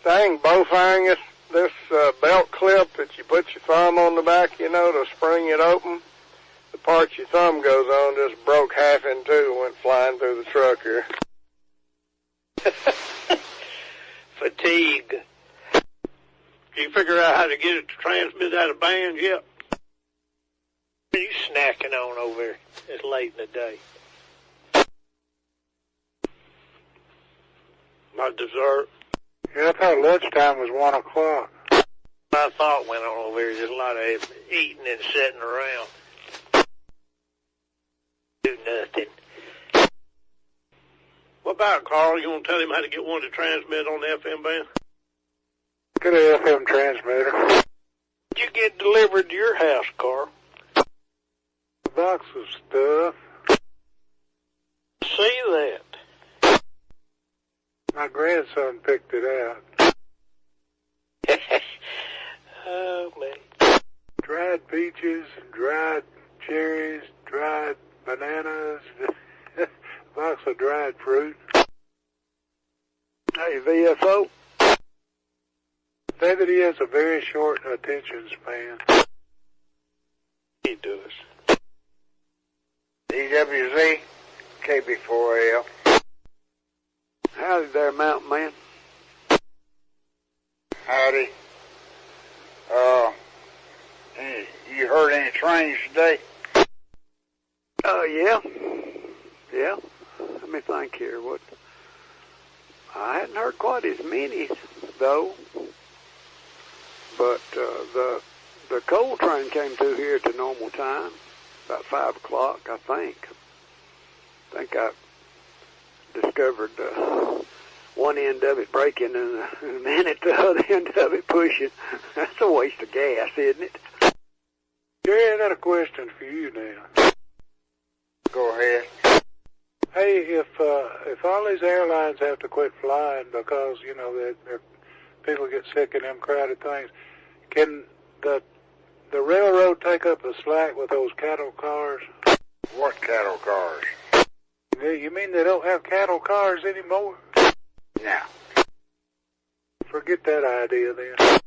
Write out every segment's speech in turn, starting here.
thing, bowfang, this belt clip that you put your thumb on the back, you know, to spring it open. The part your thumb goes on just broke half in two and went flying through the truck here. Fatigue. Did you figure out how to get it to transmit out of bands yet? What are you snacking on over here? It's late in the day. My dessert. Yeah, I thought lunchtime was 1 o'clock. My thought went on over here. There's a lot of eating and sitting around. Do nothing. What about Carl? You want to tell him how to get one to transmit on the FM band? Get an FM transmitter. Did you get delivered to your house, Carl? A box of stuff. See that? My grandson picked it out. Oh, man. Dried peaches, dried cherries, dried bananas, box of dried fruit. Hey, VFO. David, he has a very short attention span. He does. DWZ, KB4L. Howdy there, Mountain Man. Howdy. You heard any trains today? Yeah. Yeah. Let me think here. What? I hadn't heard quite as many, though. But the coal train came through here at the normal time, about 5 o'clock, I think. I think I discovered one end of it breaking and a minute the other end of it pushing. That's a waste of gas, isn't it? Jerry, I got a question for you now. Go ahead. Hey, if all these airlines have to quit flying because, you know, that people get sick in them crowded things, can the railroad take up the slack with those cattle cars? What cattle cars? You mean they don't have cattle cars anymore? No. Forget that idea then.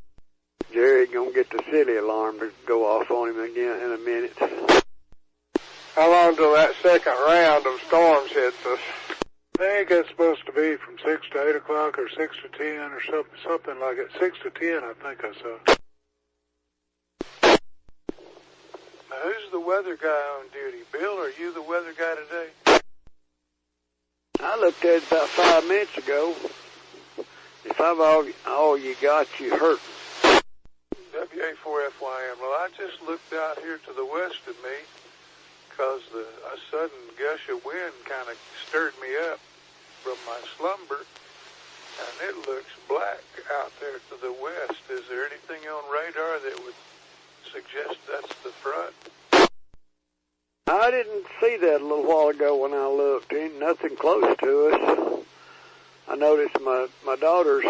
Jerry gonna get the city alarm to go off on him again in a minute. How long till that second round of storms hits us? I think it's supposed to be from 6 to 8 o'clock or 6 to 10 or something like it. 6 to 10, I think I saw. Now, who's the weather guy on duty? Bill, are you the weather guy today? I looked at it about 5 minutes ago. If I've all you got, you hurt. WA4FYM. Well, I just looked out here to the west of me because a sudden gush of wind kind of stirred me up from my slumber, and it looks black out there to the west. Is there anything on radar that would suggest that's the front? I didn't see that a little while ago when I looked. Ain't nothing close to us. I noticed my daughter's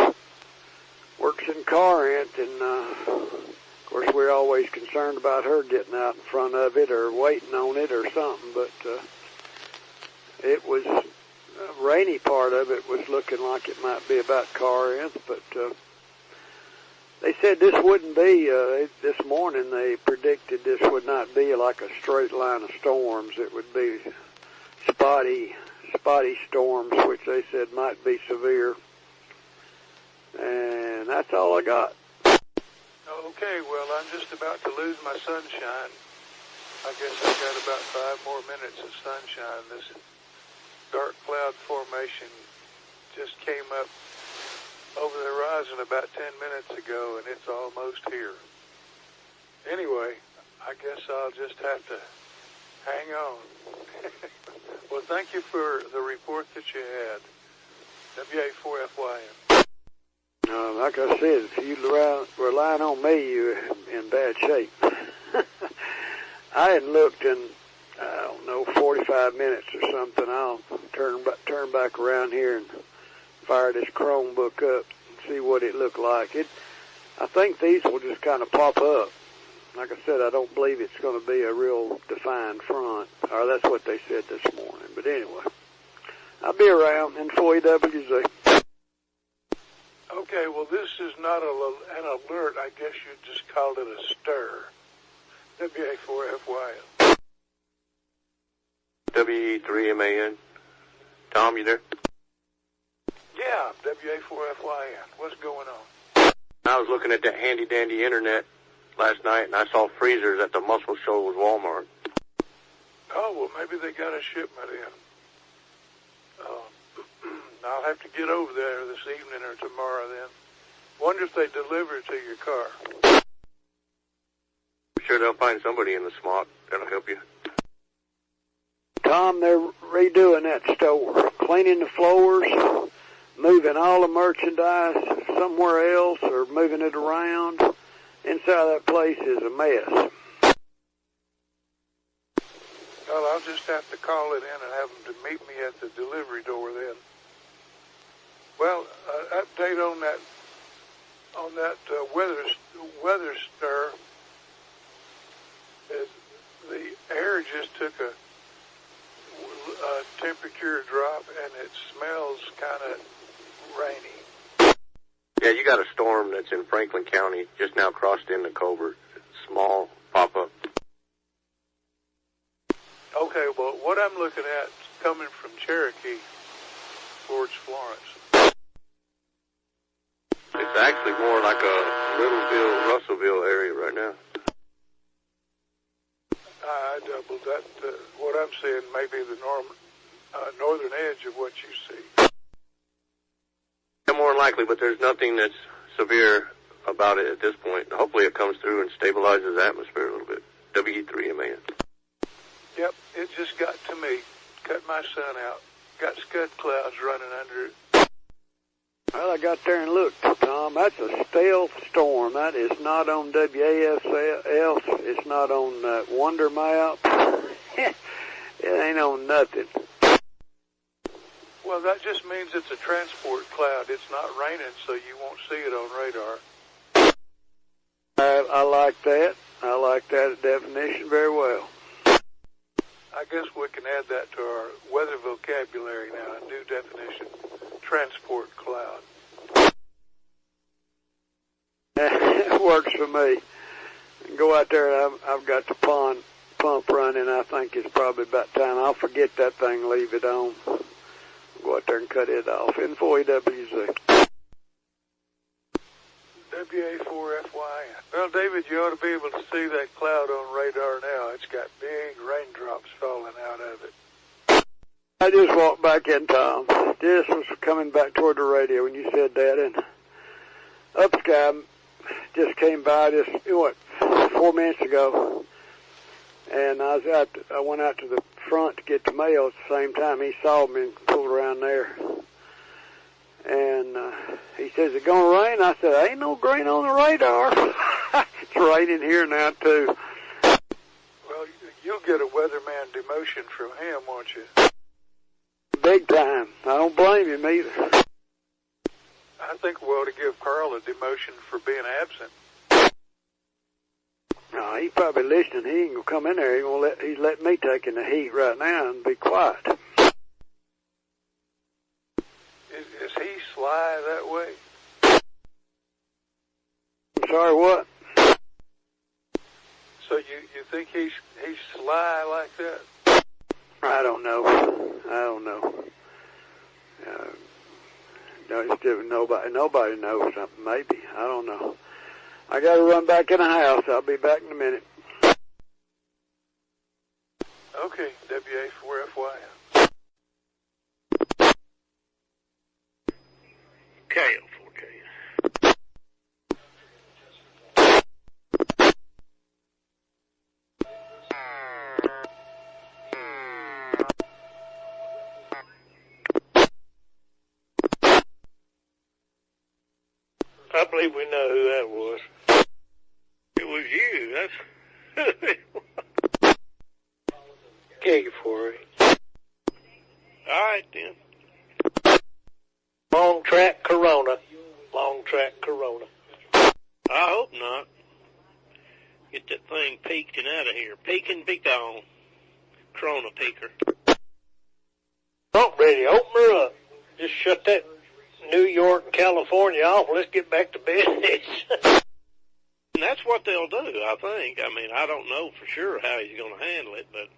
works in Corinth, and of course we're always concerned about her getting out in front of it or waiting on it or something, but it was a rainy part of it was looking like it might be about Corinth, but they said this wouldn't be, this morning they predicted this would not be like a straight line of storms. It would be spotty storms, which they said might be severe. And that's all I got. Okay, well, I'm just about to lose my sunshine. I guess I've got about 5 more minutes of sunshine. This dark cloud formation just came up over the horizon about 10 minutes ago, and it's almost here. Anyway, I guess I'll just have to hang on. Well, thank you for the report that you had. WA4FYM. Like I said, if you relying on me, you're in bad shape. I hadn't looked in, I don't know, 45 minutes or something. I'll turn back around here and fire this Chromebook up and see what it looked like. I think these will just kind of pop up. Like I said, I don't believe it's going to be a real defined front, or that's what they said this morning. But anyway, I'll be around in 4WZ. Okay, well, this is not an alert. I guess you'd just call it a stir. WA4FYN. WE3MAN. Tom, you there? Yeah, WA4FYN. What's going on? I was looking at that handy-dandy internet last night, and I saw freezers at the Muscle Shoals Walmart. Oh, well, maybe they got a shipment in. I'll have to get over there this evening or tomorrow then. Wonder if they deliver it to your car. I'm sure they'll find somebody in the smog that'll help you. Tom, they're redoing that store, cleaning the floors, moving all the merchandise somewhere else or moving it around. Inside that place is a mess. Well, I'll just have to call it in and have them to meet me at the delivery door then. Well, update on that weather stir. The air just took a temperature drop, and it smells kind of rainy. Yeah, you got a storm that's in Franklin County, just now crossed into Colbert. Small pop-up. Okay, well, what I'm looking at is coming from Cherokee towards Florence. It's actually more like a Littleville, Russellville area right now. I doubled that. What I'm seeing may be the northern edge of what you see. Yeah, more than likely, but there's nothing that's severe about it at this point. Hopefully it comes through and stabilizes the atmosphere a little bit. WE3MAN. Yep, it just got to me. Cut my sun out. Got scud clouds running under it. Well, I got there and looked, Tom. That's a stealth storm. That is not on WASL. It's not on Wonder Map. It ain't on nothing. Well, that just means it's a transport cloud. It's not raining, so you won't see it on radar. I like that. I like that definition very well. I guess we can add that to our weather vocabulary now, a new definition, transport cloud. It works for me. Go out there, and I've got the pump running. I think it's probably about time. I'll forget that thing, leave it on. Go out there and cut it off. N4EWZ. WA4FYN. Well, David, you ought to be able to see that cloud on radar now. It's got big raindrops falling out of it. I just walked back in, Tom. Just was coming back toward the radio when you said that, and up sky just came by just 4 minutes ago, and I went out to the front to get the mail at the same time. He saw me and pulled around there, and he says, "Is it gonna rain?" I said, "Ain't no rain on the radar." It's raining here now too. Well, you'll get a weatherman demotion from him, won't you? Big time. I don't blame him either. I think we ought to give Carl a demotion for being absent. No, he's probably listening. He ain't gonna come in there. He's letting me take in the heat right now and be quiet. Is he sly that way? I'm sorry, what? So you think he's sly like that? I don't know. No, it's different. Nobody knows something. Maybe. I don't know. I got to run back in the house. I'll be back in a minute. Okay, WA4FYN. KL4K. I believe we know who that was. It was you. That's K4. All right, then. Long track Corona. Long track Corona. I hope not. Get that thing peaked and out of here. Peak and peak on. Corona peaker. Oh, ready. Open her up. Just shut that New York and California off. Let's get back to business. And that's what they'll do, I think. I mean, I don't know for sure how he's going to handle it, but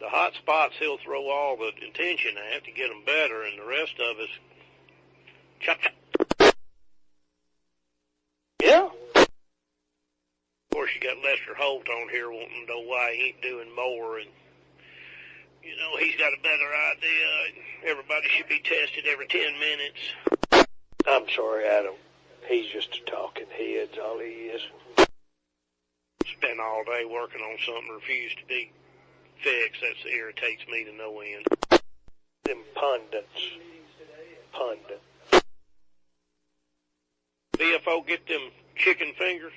the hot spots he'll throw all the attention at to get them better, and the rest of us, chop, chop. Yeah. Of course, you got Lester Holt on here wanting to know why he ain't doing more, and, you know, he's got a better idea, and everybody should be tested every 10 minutes. I'm sorry, Adam. He's just a talking head, all he is. Spent all day working on something refused to be fixed. That irritates me to no end. Them pundits. Pundit. BFO get them chicken fingers?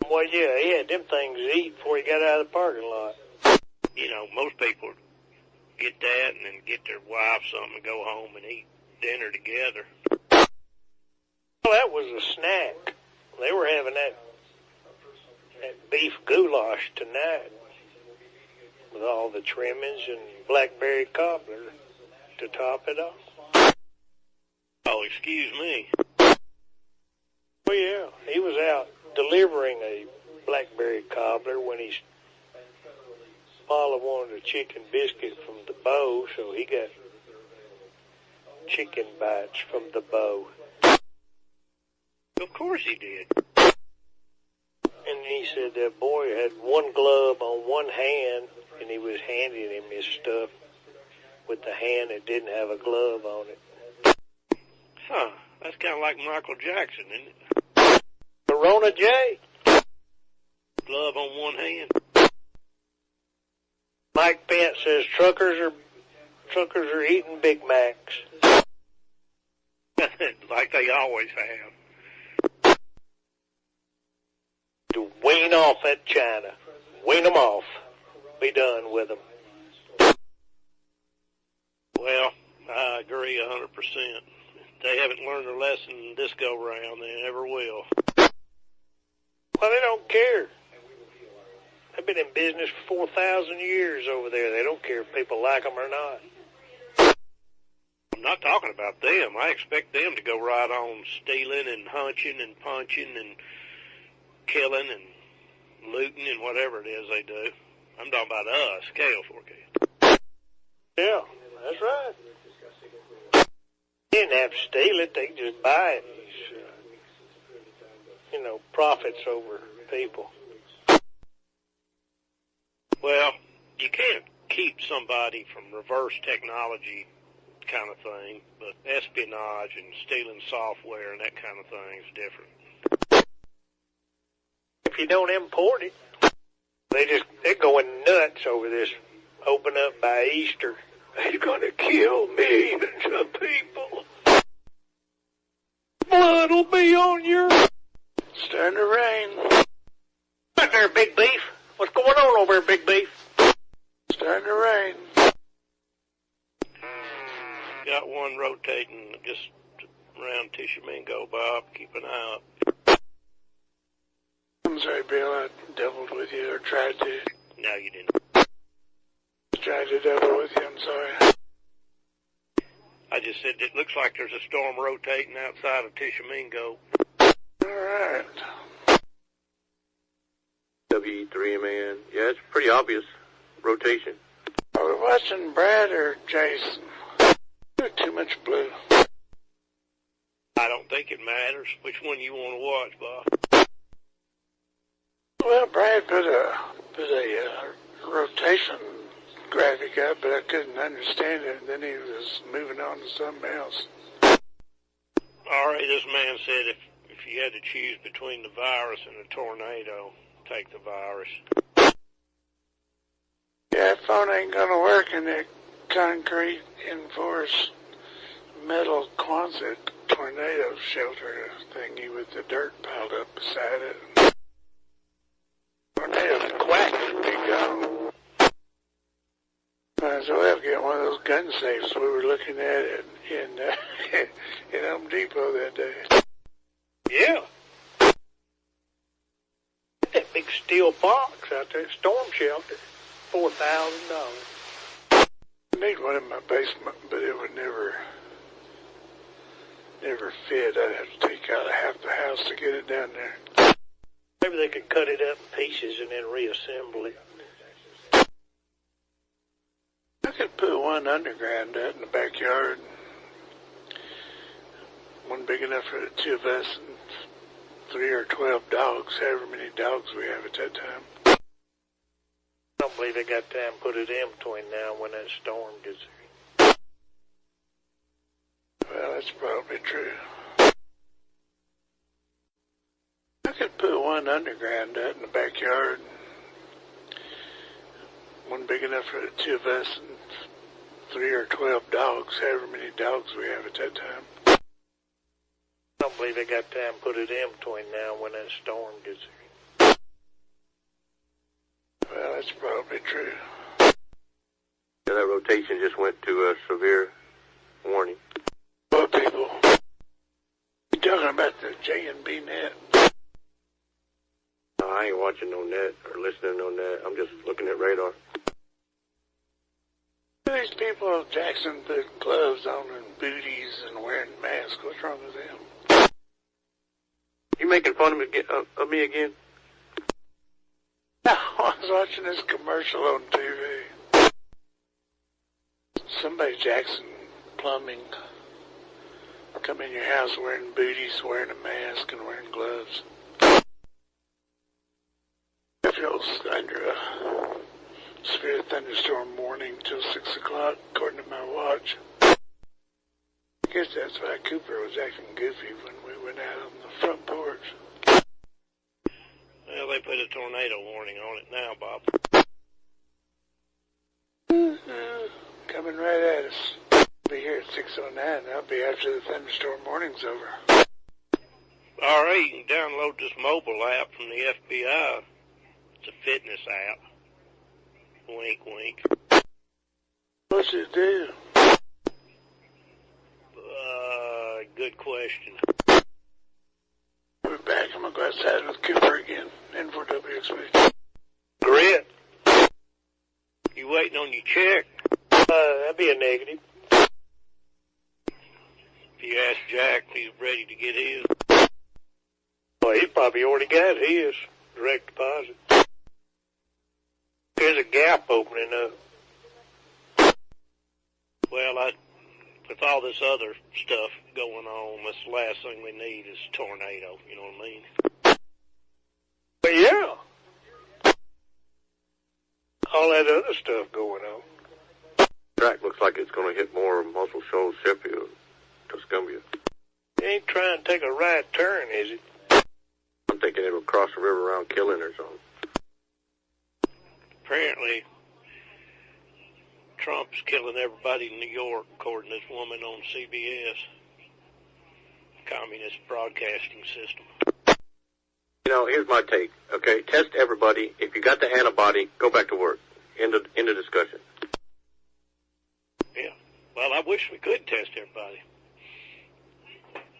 Well, yeah, he had them things to eat before he got out of the parking lot. You know, most people get that and then get their wife something to go home and eat dinner together. Well, that was a snack. They were having that beef goulash tonight with all the trimmings and blackberry cobbler to top it off. Oh, excuse me. Oh, yeah, he was out delivering a blackberry cobbler when his Paula wanted a chicken biscuit from the bow, so he got chicken bites from the bow. Of course he did. And he said that boy had one glove on one hand, and he was handing him his stuff with the hand that didn't have a glove on it. Huh. That's kind of like Michael Jackson, isn't it? Corona J. Glove on one hand. Mike Pence says truckers are eating Big Macs. Like they always have. To wean off that China. Wean them off. Be done with them. Well, I agree 100%. They haven't learned their lesson this go round. They never will. Well, they don't care. They've been in business for 4,000 years over there. They don't care if people like them or not. I'm not talking about them. I expect them to go right on stealing and hunching and punching and killing and looting and whatever it is they do. I'm talking about us, KO4K. Yeah, that's right. They didn't have to steal it. They could just buy it. Profits over people. Well, you can't keep somebody from reverse technology kind of thing, but espionage and stealing software and that kind of thing is different. If you don't import it, they're going nuts over this open up by Easter. They're going to kill millions of people. Blood'll be on your... It's starting to rain. What's there, Big Beef? What's going on over there, Big Beef? It's starting to rain. Got one rotating just around Tishomingo, Bob. Keep an eye out. I'm sorry, Bill. I doubled with you or tried to. No, you didn't. Tried to double with you. I'm sorry. I just said it looks like there's a storm rotating outside of Tishomingo. All right. WE3MN. Yeah, it's pretty obvious rotation. Are we watching Brad or Jason? Too much blue. I don't think it matters which one you want to watch, Bob. Well, Brad put a rotation graphic up, but I couldn't understand it. And then he was moving on to something else. All right, this man said if you had to choose between the virus and a tornado, take the virus. Yeah, that phone ain't gonna work in that concrete enforced metal Quonset tornado shelter thingy with the dirt piled up beside it. Tornado's quack and be gone. Might as well get one of those gun safes we were looking at in Home Depot that day. Yeah. That big steel box out there, storm shelter, $4,000. I need one in my basement, but it would never fit. I'd have to take out half the house to get it down there. Maybe they could cut it up in pieces and then reassemble it. I could put one underground out in the backyard. One big enough for the two of us and 3 or 12 dogs, however many dogs we have at that time. I don't believe they got time to put it in between now and when that storm gets here. Well, that's probably true. I could put one underground out in the backyard. One big enough for the two of us and 3 or 12 dogs, however many dogs we have at that time. I don't believe they got time to put it in between now and when that storm gets here. Well, that's probably true. Yeah, that rotation just went to a severe warning. Well, people, you talking about the J&B net? No, I ain't watching no net or listening no net. I'm just looking at radar. These people, Jackson, put gloves on and booties and wearing masks. What's wrong with them? You making fun of me again? No, I was watching this commercial on TV. Somebody, Jackson Plumbing, come in your house wearing booties, wearing a mask, and wearing gloves. It feels under a severe thunderstorm warning till 6 o'clock, according to my watch. I guess that's why Cooper was acting goofy when we went out on the front porch. Well, they put a tornado warning on it now, Bob. Coming right at us. Be here at 6:09. I'll be after the thunderstorm warning's over. All right, you can download this mobile app from the FBI. It's a fitness app. Wink, wink. What's it do? Good question. We're back. I'm going to go outside with Cooper again. N4WXP. Grit. You waiting on your check? That'd be a negative. If you ask Jack, he's ready to get his. Well, he probably already got his direct deposit. There's a gap opening up. Well, with all this other stuff going on, that's the last thing we need is a tornado, you know what I mean? But yeah. All that other stuff going on. Track looks like it's going to hit more Muscle Shoals, Sheffield, Tuscumbia. He ain't trying to take a right turn, is it? I'm thinking it'll cross the river around Killeen or something. Apparently, Trump's killing everybody in New York, according to this woman on CBS. Communist broadcasting system. You know, here's my take, okay? Test everybody. If you got the antibody, go back to work. End of discussion. Yeah. Well, I wish we could test everybody.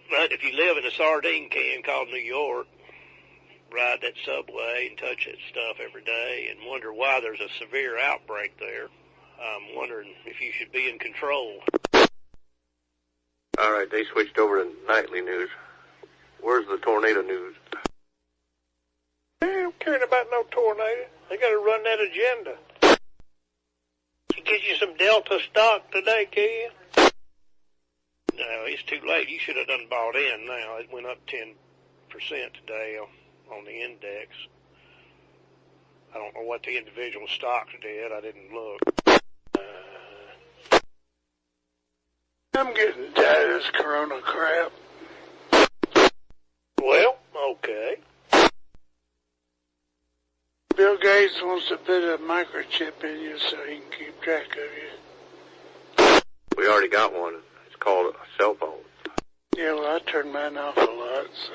But if you live in a sardine can called New York, ride that subway and touch that stuff every day and wonder why there's a severe outbreak there, I'm wondering if you should be in control. All right, they switched over to nightly news. Where's the tornado news? They don't care about no tornado. They got to run that agenda. You get you some Delta stock today, can you? No, it's too late. You should have done bought in now. It went up 10% today on the index. I don't know what the individual stocks did. I didn't look. I'm getting tired of this corona crap. Well, okay. Bill Gates wants to put a microchip in you so he can keep track of you. We already got one. It's called a cell phone. Yeah, well, I turn mine off a lot, so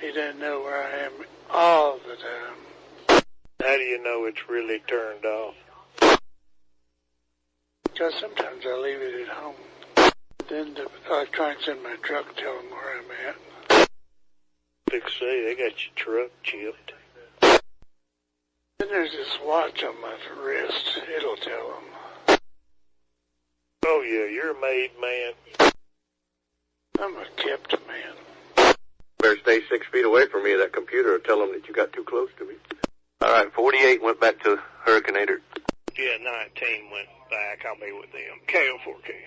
he doesn't know where I am all the time. How do you know it's really turned off? Because sometimes I leave it at home. Then the electronics in my truck tell them where I'm at. They say they got your truck chipped. Then there's this watch on my wrist. It'll tell them. Oh, yeah, you're a made man. I'm a kept man. Better stay 6 feet away from me, that computer, or tell them that you got too close to me. All right, 48 went back to Hurricaneator. Yeah, 19 went back. I'll be with them. KO4K.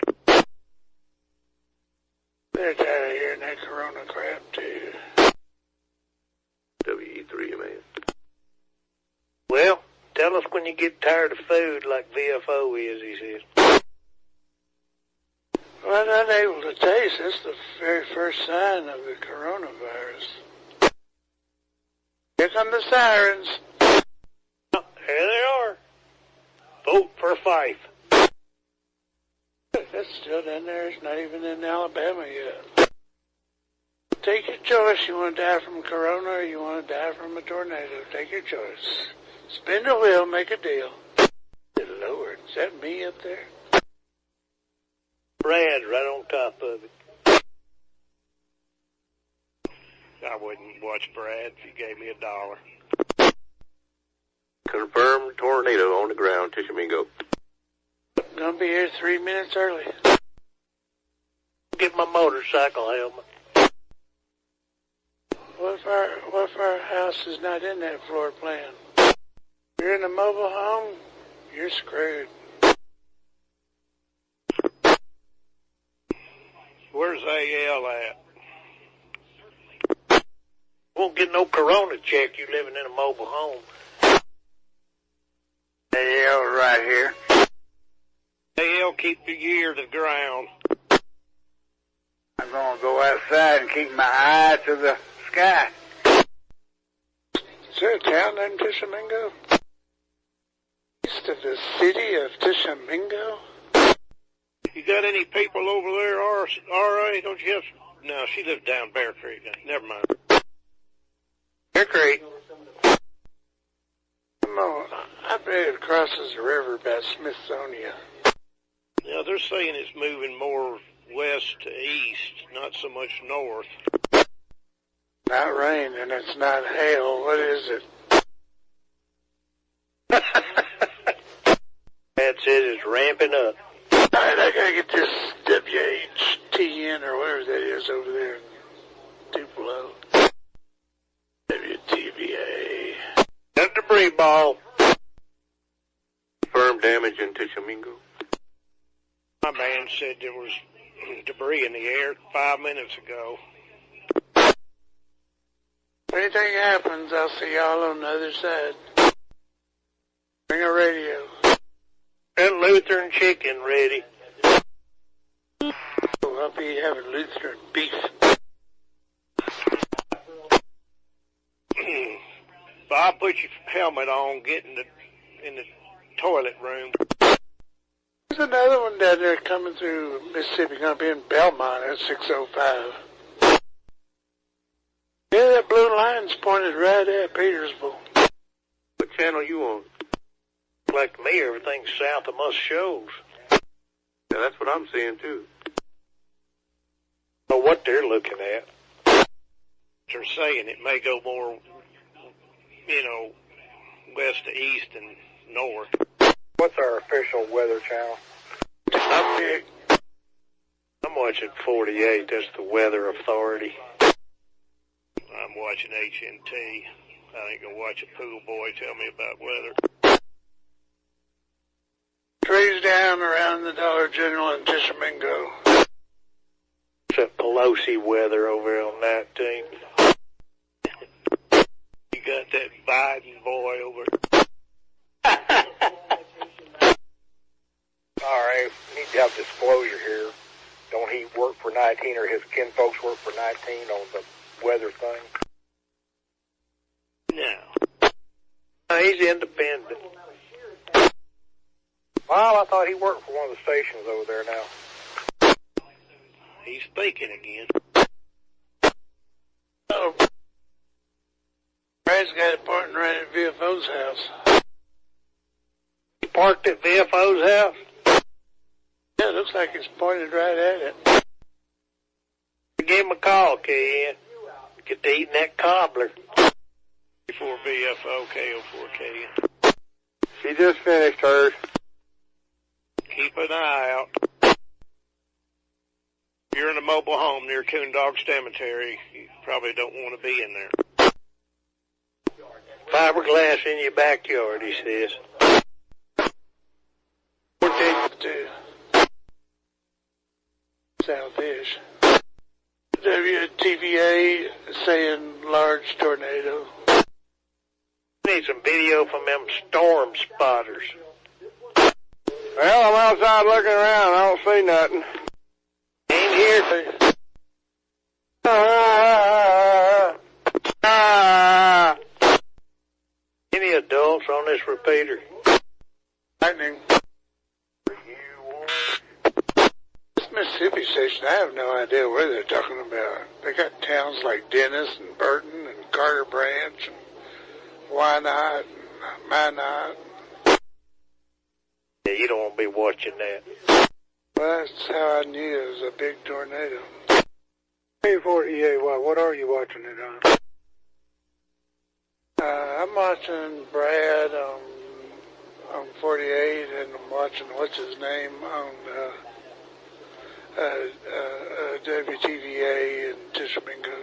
They're tired of hearing that corona crap, too. WE3, man. Well, tell us when you get tired of food like VFO is, he says. Well, I'm not able to taste. That's the very first sign of the coronavirus. Here come the sirens. Oh, here they are. Vote for Fife. That's still down there. It's not even in Alabama yet. Take your choice. You want to die from corona or you want to die from a tornado? Take your choice. Spin the wheel, make a deal. Good Lord, is that me up there? Brad's right on top of it. I wouldn't watch Brad if he gave me $1. Confirmed tornado on the ground, Tishomingo. Gonna be here 3 minutes early. Get my motorcycle helmet. What if our house is not in that floor plan? You're in a mobile home, you're screwed. Where's AL at? Won't get no corona check you living in a mobile home. AL right here. AL, keep your ear to the ground. I'm gonna go outside and keep my eye to the sky. Is there a town named Tishomingo? East of the city of Tishomingo? You got any people over there, RA? Don't you have... No, she lives down Bear Creek. Never mind. Bear Creek. No, I bet it crosses the river by Smithsonian. Yeah, they're saying it's moving more west to east, not so much north. Not rain and it's not hail. What is it? That's it. It's ramping up. All right, I gotta get this WHTN or whatever that is over there in Tupelo. WTVA. That debris ball. Confirmed damage in Tishomingo. My man said there was debris in the air 5 minutes ago. If anything happens, I'll see y'all on the other side. Bring a radio. That Lutheran chicken ready. Oh, I'll be having Lutheran beef. Bob, put your helmet on, get in the toilet room. There's another one down there coming through Mississippi, gonna be in Belmont at 6:05. Yeah, that blue line's pointed right at Petersville. What channel you on? Like me, everything's south of us shows. Yeah, that's what I'm seeing, too. Know what they're looking at. They're saying it may go more, west to east and north. What's our official weather channel? I'm watching 48. That's the Weather Authority. I'm watching HNT. I ain't gonna watch a pool boy tell me about weather. Trees down around the Dollar General in Tishomingo. It's that Pelosi weather over on 19. You got that Biden boy over. All right, we need to have disclosure here. Don't he work for 19 or his kinfolks work for 19 on the weather thing? No. He's independent. Well, I thought he worked for one of the stations over there now. He's speaking again. Oh, Brad's got it pointing right at VFO's house. He parked at VFO's house? Yeah, it looks like it's pointed right at it. Give him a call, Ken. Get to eating that cobbler. Before VFO, KO4K. She just finished hers. Keep an eye out. If you're in a mobile home near Coondog Cemetery, you probably don't want to be in there. Fiberglass in your backyard, he says. 482 South-ish. WTVA saying large tornado. Need some video from them storm spotters. Well, I'm outside looking around. I don't see nothing. Ain't here. Any adults on this repeater? Lightning. This Mississippi station, I have no idea where they're talking about. They got towns like Dennis and Burton and Carter Branch and Wynot and Minot. Yeah, you don't want to be watching that. Well, that's how I knew it was a big tornado. Hey, 48, what are you watching it on? I'm watching Brad on 48, and I'm watching what's his name on WTVA and Tishomingo.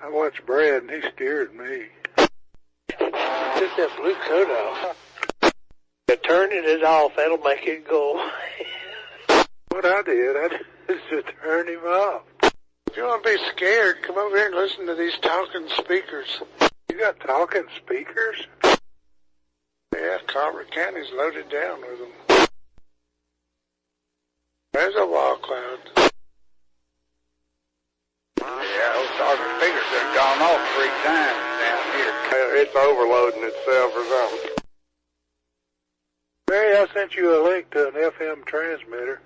I watched Brad, and he scared me. Took that blue coat off. Turning it off, that'll make it go. What I did, I just turned him off. If you want to be scared, come over here and listen to these talking speakers. You got talking speakers? Yeah, Carver County's loaded down with them. There's a wall cloud. Yeah, those talking speakers have gone off 3 times down here. It's overloading itself or something. Barry, I sent you a link to an FM transmitter.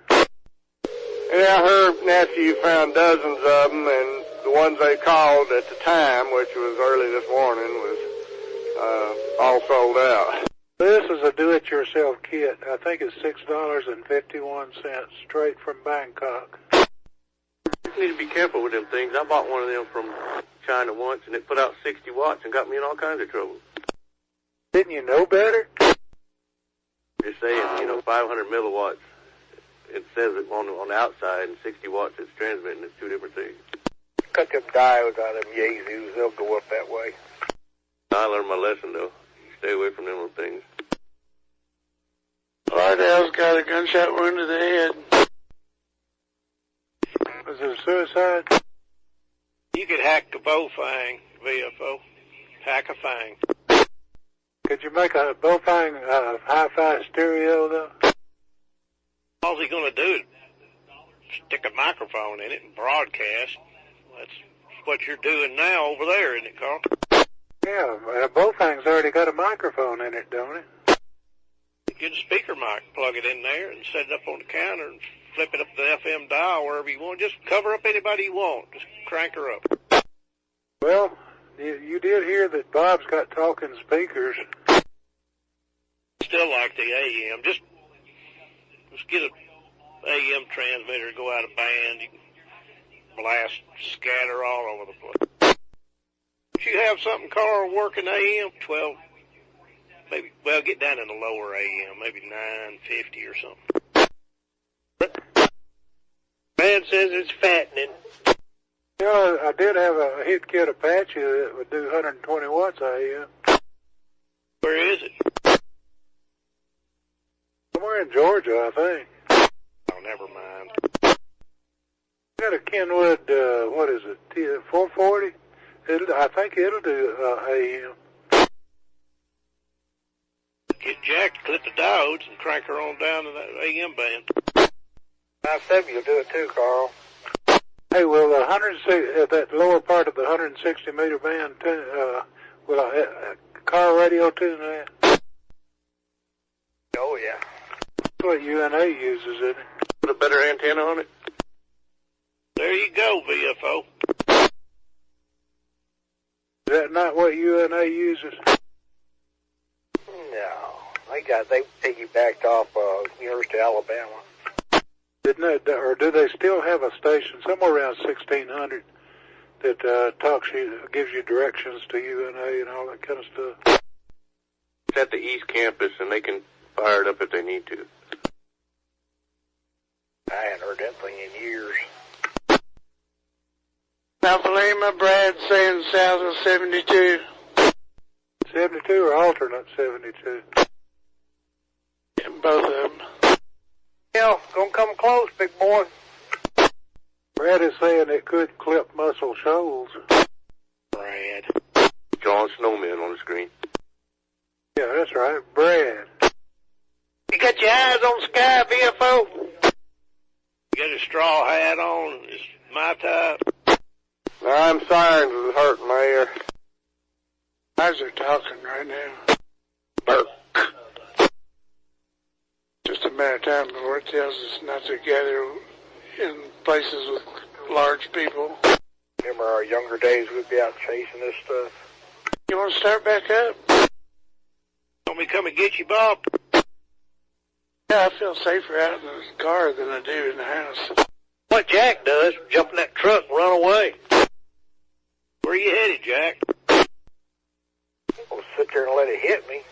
Yeah, her nephew found dozens of them, and the ones they called at the time, which was early this morning, was all sold out. This is a do-it-yourself kit. I think it's $6.51 straight from Bangkok. You need to be careful with them things. I bought one of them from China once, and it put out 60 watts and got me in all kinds of trouble. Didn't you know better? Just saying, 500 milliwatts. It says it on the outside, and 60 watts it's transmitting. It's two different things. Cut them diodes out of them Yaesus. They'll go up that way. I learned my lesson, though. Stay away from them little things. Lydell's got a gunshot wound to the head. Was it a suicide? You could hack a Bofang VFO. Hack a Fang. Could you make a Bofang hi-fi stereo, though? All he's going to do is stick a microphone in it and broadcast. That's what you're doing now over there, isn't it, Carl? Yeah, Bofang's already got a microphone in it, don't it? Get a speaker mic, plug it in there, and set it up on the counter and flip it up to the FM dial wherever you want. Just cover up anybody you want. Just crank her up. Well, you did hear that Bob's got talking speakers. Still like the AM. Just get an AM transmitter, go out of band, you can blast, scatter all over the place. If you have something, Carl, working AM, 12, maybe, well, get down in the lower AM, maybe 950 or something. Man says it's fattening. You know, I did have a hit kit Apache that would do 120 watts AM. Where is it? Somewhere in Georgia, I think. Oh, never mind. Got a Kenwood, what is it, 440? I think it'll do AM. Get Jack to clip the diodes and crank her on down to that AM band. 970 will do it too, Carl. Hey, will the 160, that lower part of the 160 meter band, will a car radio tune that? Oh, yeah. That's what UNA uses, isn't it? Put a better antenna on it. There you go, VFO. Is that not what UNA uses? No. They piggybacked off University of Alabama. Didn't they, or do they still have a station somewhere around 1600 that gives you directions to UNA and all that kind of stuff? It's at the East Campus, and they can fire it up if they need to. I hadn't heard that thing in years. Alpha Lima, Brad saying south of 72. 72 or alternate 72? Both of them. Yeah, gonna come close, big boy. Brad is saying it could clip Muscle Shoals. Brad. John Snowman on the screen. Yeah, that's right, Brad. You got your eyes on the sky, BFO? You got a straw hat on. It's my type. I'm sirens is hurting my ear. Eyes are talking right now. Burp. Just a matter of time before it tells us not to gather in places with large people. Remember our younger days, we'd be out chasing this stuff. You want to start back up? Want me to come and get you, Bob? Yeah, I feel safer out in the car than I do in the house. What Jack does, jump in that truck and run away. Where you headed, Jack? I'll sit there and let it hit me.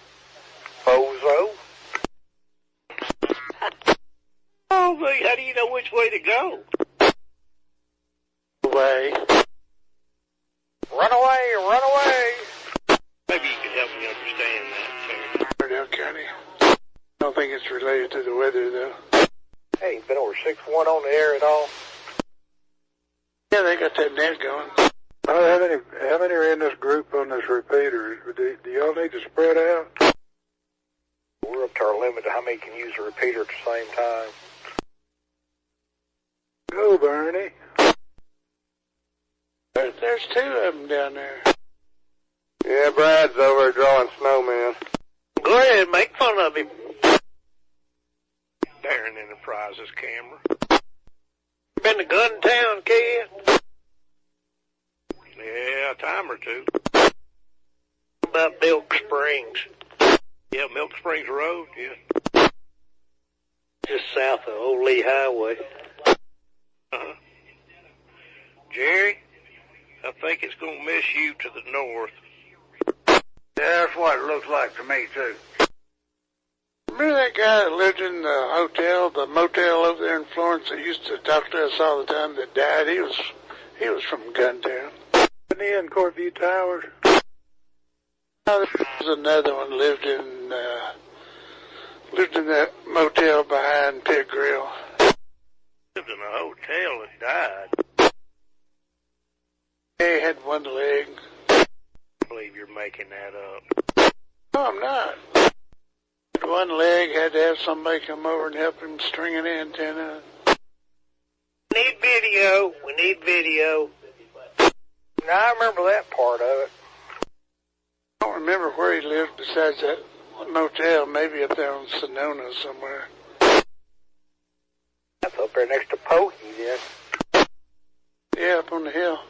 Bozo. Oh, but how do you know which way to go? Away. Run away, run away. Maybe you could help me understand that, sir. Lauderdale County. I don't think it's related to the weather, though. Hey, been over 6-1 on the air at all? Yeah, they got that net going. How many are in this group on this repeater? Do y'all need to spread out? We're up to our limit to how many can use a repeater at the same time. Go, Bernie. There's two of them down there. Yeah, Brad's over drawing snowman. Go ahead, make fun of him. Darren Enterprises camera. Been to Guntown, kid? Yeah, a time or two. About Milk Springs. Yeah, Milk Springs Road, yeah. Just south of Old Lee Highway. Uh-huh. Jerry, I think it's going to miss you to the north. Yeah, that's what it looks like to me, too. Remember that guy that lived in the motel over there in Florence that used to talk to us all the time that died? He was from Guntown. Wasn't he in Courtview Towers? Oh, there was another one lived in that motel behind Pig Grill. Lived in a hotel and died. He had one leg. I believe you're making that up. No, I'm not. One leg, had to have somebody come over and help him string an antenna. We need video. Now, I remember that part of it. I don't remember where he lived besides that motel, maybe up there on Sonoma somewhere. That's up there next to Pokey, then. Yeah, up on the hill.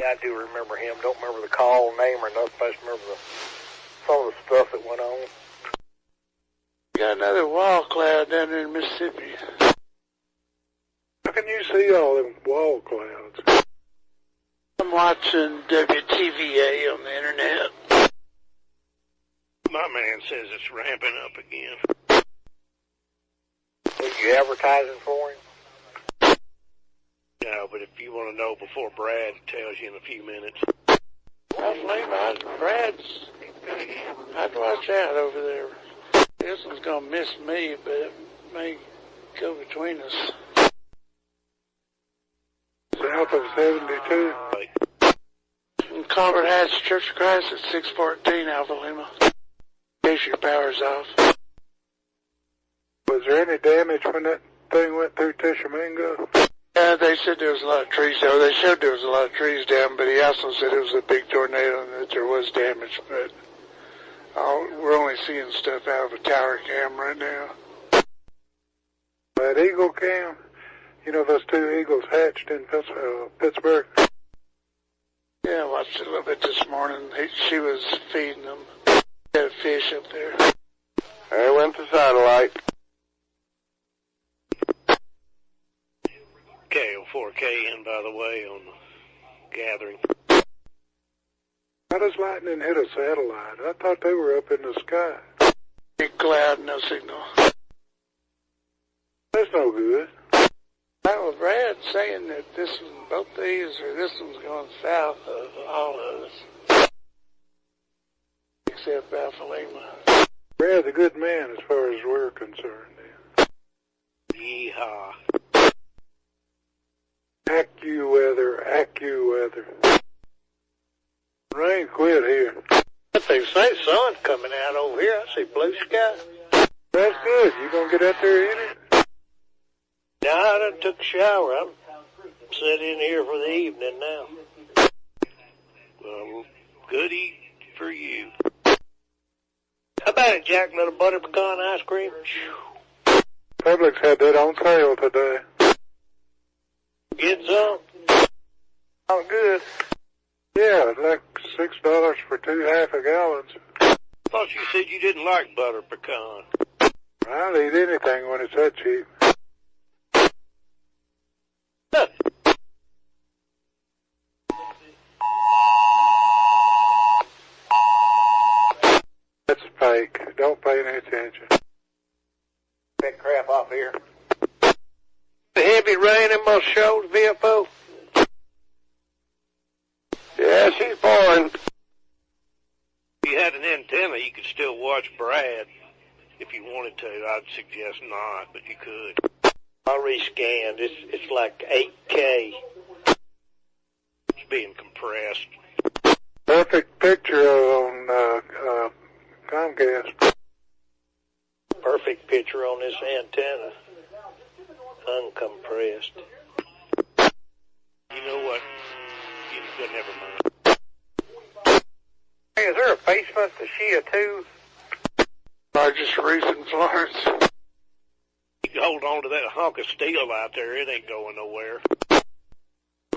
Yeah, I do remember him. Don't remember the call name or nothing. I just remember some of the stuff that went on. Got another wall cloud down there in Mississippi. How can you see all them wall clouds? I'm watching WTVA on the internet. My man says it's ramping up again. Was you advertising for him? No, but if you want to know before Brad tells you in a few minutes. I'd watch out over there. This one's going to miss me, but it may go between us. South of 72. In Colbert Heights, Church of Christ at 614 Alpha Lima. In case your power's off. Was there any damage when that thing went through Tishomingo? Yeah, they said there was a lot of trees down. They showed there was a lot of trees down, but he also said it was a big tornado and that there was damage. But we're only seeing stuff out of a tower cam right now. That eagle cam? You know those two eagles hatched in Pittsburgh? Yeah, I watched it a little bit this morning. She was feeding them. Had a fish up there. There went the satellite. KO4KN, by the way, on the gathering. How does lightning hit a satellite? I thought they were up in the sky. Big cloud, no signal. Let's no good. Well, Brad saying that both these or this one's going south of all of us, except Alpha Lima. Brad's a good man as far as we're concerned. Yeehaw. AccuWeather. Rain quit here. But they say sun's coming out over here. I see blue sky. That's good. You gonna get out there in it? Now, I done took a shower. I'm sitting in here for the evening now. Well, goody for you. How about it, Jack? Little butter pecan ice cream? Publix had that on sale today. Get some? Oh, good. Yeah, like $6 for 2 half-a-gallons. I thought you said you didn't like butter pecan. I'll eat anything when it's that cheap. That's fake. Don't pay any attention. Big crap off here. The heavy rain in my shows, VFO? Yeah, she's pouring. If you had an antenna, you could still watch Brad. If you wanted to, I'd suggest not, but you could. I rescanned. It's like 8K. It's being compressed. Perfect picture on Comcast. Perfect picture on this antenna. Uncompressed. You know what? Never mind. Hey, is there a basement to Shia too? Largest roof in Florence. You can hold on to that hunk of steel out there. It ain't going nowhere.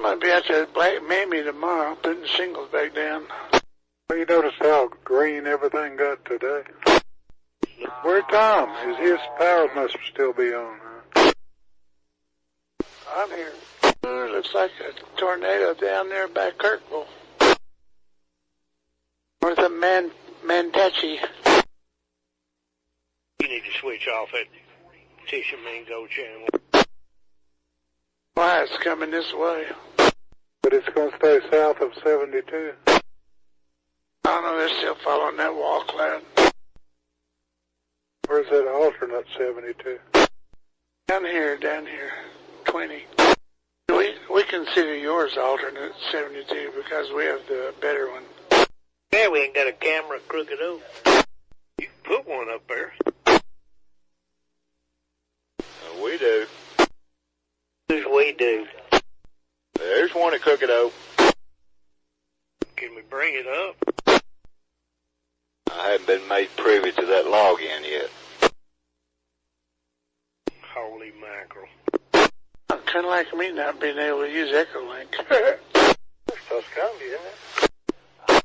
Might be out there at Black Mammy tomorrow, putting the shingles back down. Well, you notice how green everything got today? Where's Tom? His power must still be on, huh? I'm here. Looks like a tornado down there by Kirkville. North of Mantachi. You need to switch off that Tishomingo channel. Why, it's coming this way. But it's going to stay south of 72. I don't know, they're still following that wall cloud. Where's that alternate 72? Down here, 20. We consider yours alternate 72 because we have the better one. Yeah, we ain't got a camera at Crooked Oak. You can put one up there. We do. Who's we do? There's one at Crooked Oak. Can we bring it up? I haven't been made privy to that login yet. Holy mackerel. Kind of like me not being able to use Echolink. That's Tuscumbia, isn't it?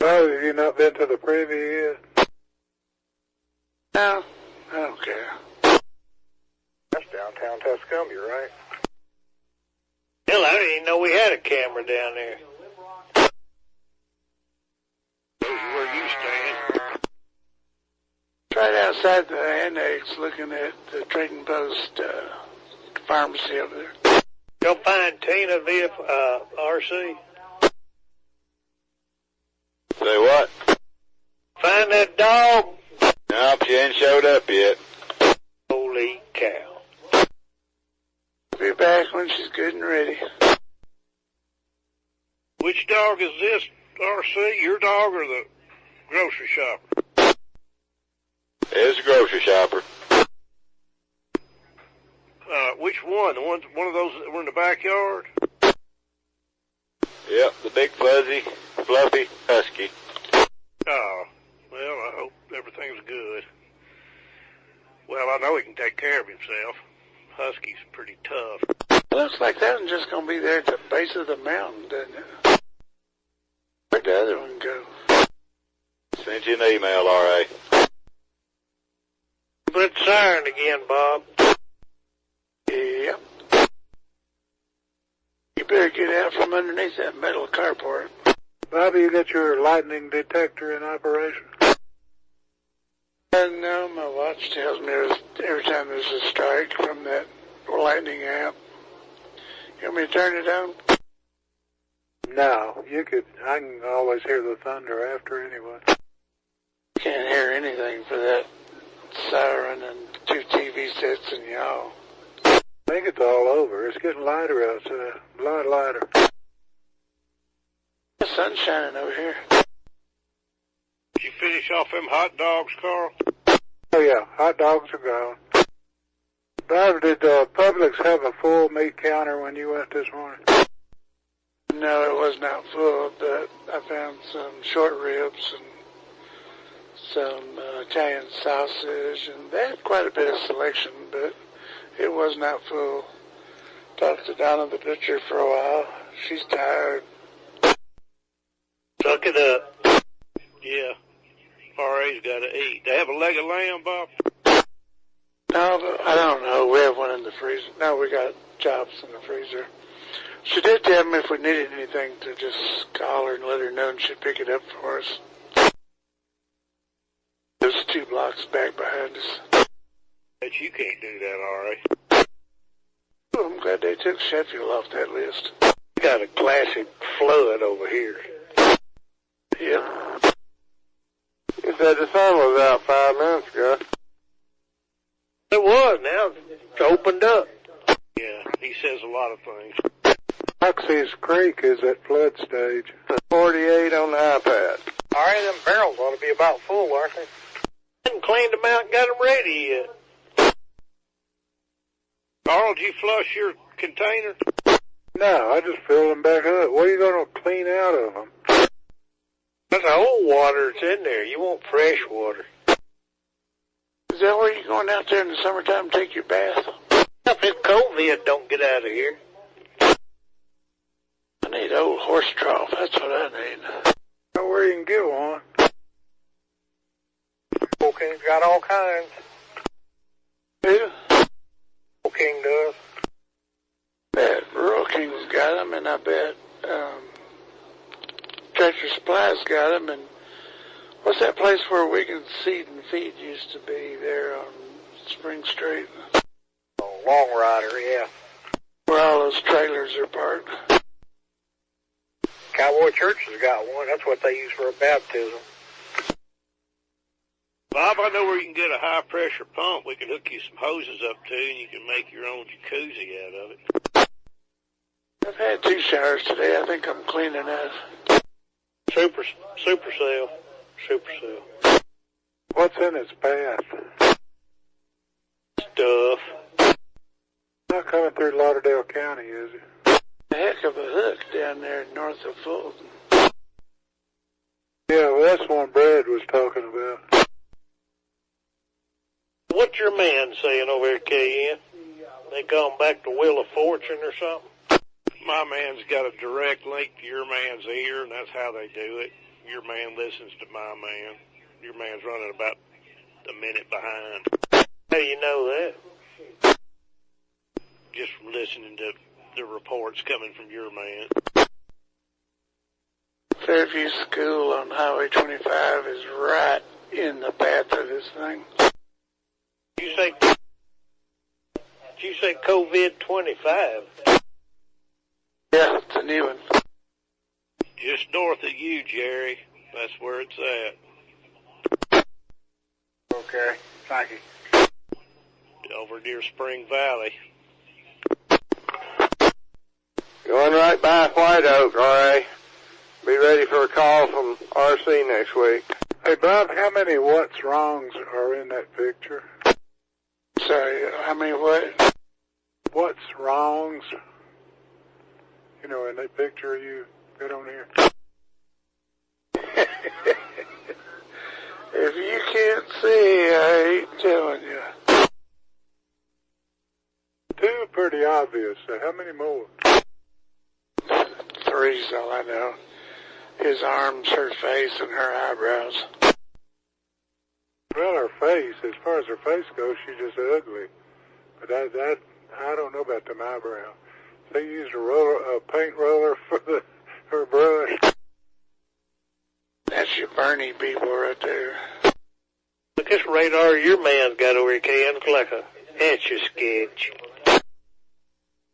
Oh, have you not been to the preview yet? No, I don't care. That's downtown Tuscumbia, right? Hell, I didn't even know we had a camera down there. Where you stand. Right outside the annex looking at the Trading Post pharmacy over there. You'll find Tina via RC. Say what? Find that dog. Nope, she ain't showed up yet. Holy cow. Be back when she's good and ready. Which dog is this, RC? Your dog or the grocery shopper? It's a grocery shopper. Which one? One of those that were in the backyard? Yep, the big fuzzy, fluffy husky. Oh, well, I hope everything's good. Well, I know he can take care of himself. Husky's pretty tough. Looks like that one's just going to be there at the base of the mountain, doesn't it? Where'd the other one go? Sent you an email, R.A. But siren again, Bob. Yep. You better get out from underneath that metal carport. Bobby, you got your lightning detector in operation? No, my watch tells me every time there's a strike from that lightning app. You want me to turn it on? No, you could. I can always hear the thunder after anyway. Can't hear anything for that siren and 2 TV sets and y'all. I think it's all over. It's getting lighter outside. A lot lighter. The sun's shining over here. Did you finish off them hot dogs, Carl? Oh yeah, hot dogs are gone. Bob, did Publix have a full meat counter when you went this morning? No, it was not full, but I found some short ribs and some Italian sausage, and they had quite a bit of selection, but it was not full. Talked to Donna the butcher for a while. She's tired. Suck it up. Yeah. RA's got to eat. They have a leg of lamb, Bob? No, but I don't know. We have one in the freezer. No, we got chops in the freezer. She did tell me if we needed anything to just call her and let her know, and she'd pick it up for us. There's 2 blocks back behind us. But you can't do that, RA. Oh, I'm glad they took Sheffield off that list. Got a classic flood over here. Yep. You said the sun was out 5 minutes ago. It was. Now it's opened up. Yeah, he says a lot of things. Oxy's Creek is at flood stage. 48 on the iPad. All right, them barrels ought to be about full, aren't they? Haven't cleaned them out and got them ready yet. Carl, did you flush your container? No, I just filled them back up. What are you going to clean out of them? That's old water that's in there. You want fresh water. Is that where you're going out there in the summertime to take your bath? If it's COVID, don't get out of here. I need old horse trough. That's what I need. Know where you can get one. Old King's got all kinds. Who? Old King does. Bet Rural King's got them, and I bet Tractor Supply's got them, and what's that place where Wiggins Seed and Feed used to be there on Spring Street? Oh, Long Rider, yeah. Where all those trailers are parked. Cowboy Church has got one. That's what they use for a baptism. Bob, I know where you can get a high-pressure pump. We can hook you some hoses up to, and you can make your own jacuzzi out of it. I've had 2 showers today. I think I'm clean enough. Super Cell. What's in its path? Stuff. Not coming through Lauderdale County, is it? A heck of a hook down there north of Fulton. Yeah, well, that's one Brad was talking about. What's your man saying over here, KN? They gone back to Wheel of Fortune or something? My man's got a direct link to your man's ear, and that's how they do it. Your man listens to my man. Your man's running about a minute behind. How do you know that? Just from listening to the reports coming from your man. Fairview School on Highway 25 is right in the path of this thing. Did you say COVID-25? Yeah, it's a new one. Just north of you, Jerry. That's where it's at. Okay, thank you. Over near Spring Valley. Going right by White Oak, alright. Be ready for a call from RC next week. Hey, Bob, how many what's wrongs are in that picture? Sorry, how many what? What's wrongs? You know, in that picture you got on here. If you can't see, I ain't telling you. 2 pretty obvious. So how many more? 3's all I know. His arms, her face, and her eyebrows. Well, her face, as far as her face goes, she's just ugly. But I don't know about them eyebrows. They used a paint roller for her brush. That's your Bernie people right there. Look This radar your man's got over here, Ken, looks like a Etch-a-Sketch.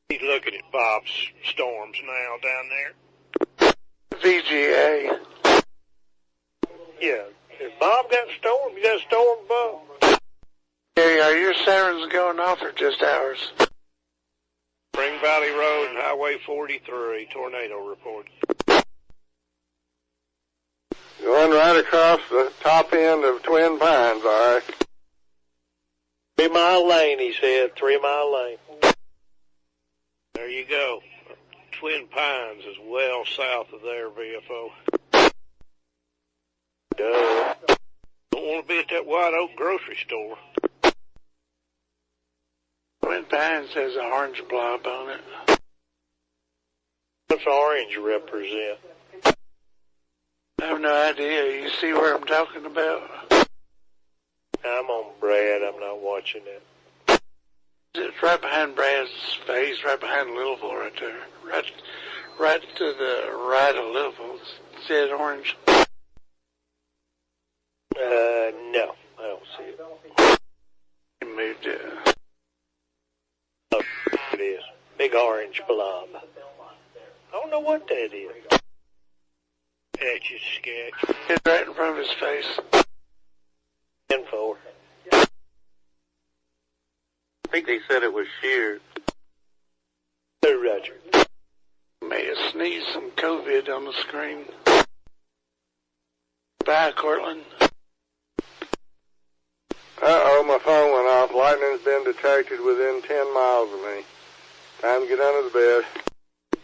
He's looking at Bob's storms now down there. VGA. Yeah. Has Bob got a storm? You got a storm, Bob? Hey, are your sirens going off or just ours? Spring Valley Road and Highway 43, tornado report. Going right across the top end of Twin Pines, all right. 3 Mile Lane, he said. 3 Mile Lane. There you go. Twin Pines is well south of there, VFO. Duh. Don't want to be at that White Oak grocery store. Twin Pines has an orange blob on it. What's orange represent? I have no idea. You see where I'm talking about? I'm on Brad. I'm not watching it. It's right behind Brad's face, right behind Littleville right there. Right to the right of Littleville. See it orange? No. I don't see it. He moved it. Oh, it is. Big orange blob. I don't know what that is. Etch-a-Sketch. It's right in front of his face. Info. I think they said it was sheared. Hey, Roger. May have sneezed some COVID on the screen. Bye, Cortland. Uh-oh, my phone went off. Lightning's been detected within 10 miles of me. Time to get under the bed.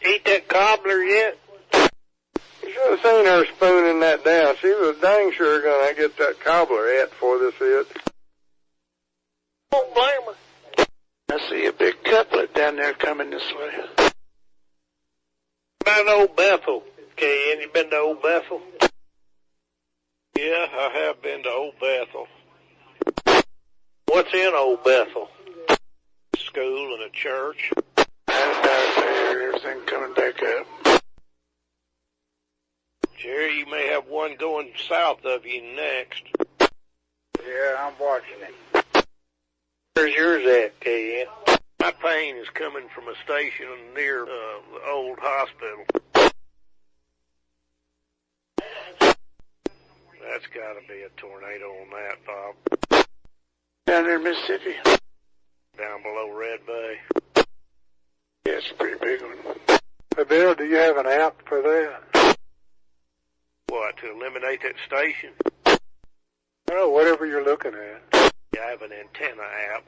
Eat that cobbler yet? You should have seen her spooning that down. She was dang sure going to get that cobbler ate before this hit. Don't blame her. I see a big couplet down there coming this way. About Old Bethel. Okay, you been to Old Bethel? Yeah, I have been to Old Bethel. What's in Old Bethel? School and a church. That's about there. Everything coming back up. Jerry, you may have one going south of you next. Yeah, I'm watching it. Where's yours at, KN? My pain is coming from a station near the old hospital. That's got to be a tornado on that, Bob. Down there in Mississippi. Down below Red Bay. Yeah, it's a pretty big one. Hey, Bill, do you have an app for that? What, to eliminate that station? Oh, whatever you're looking at. Yeah, I have an antenna app.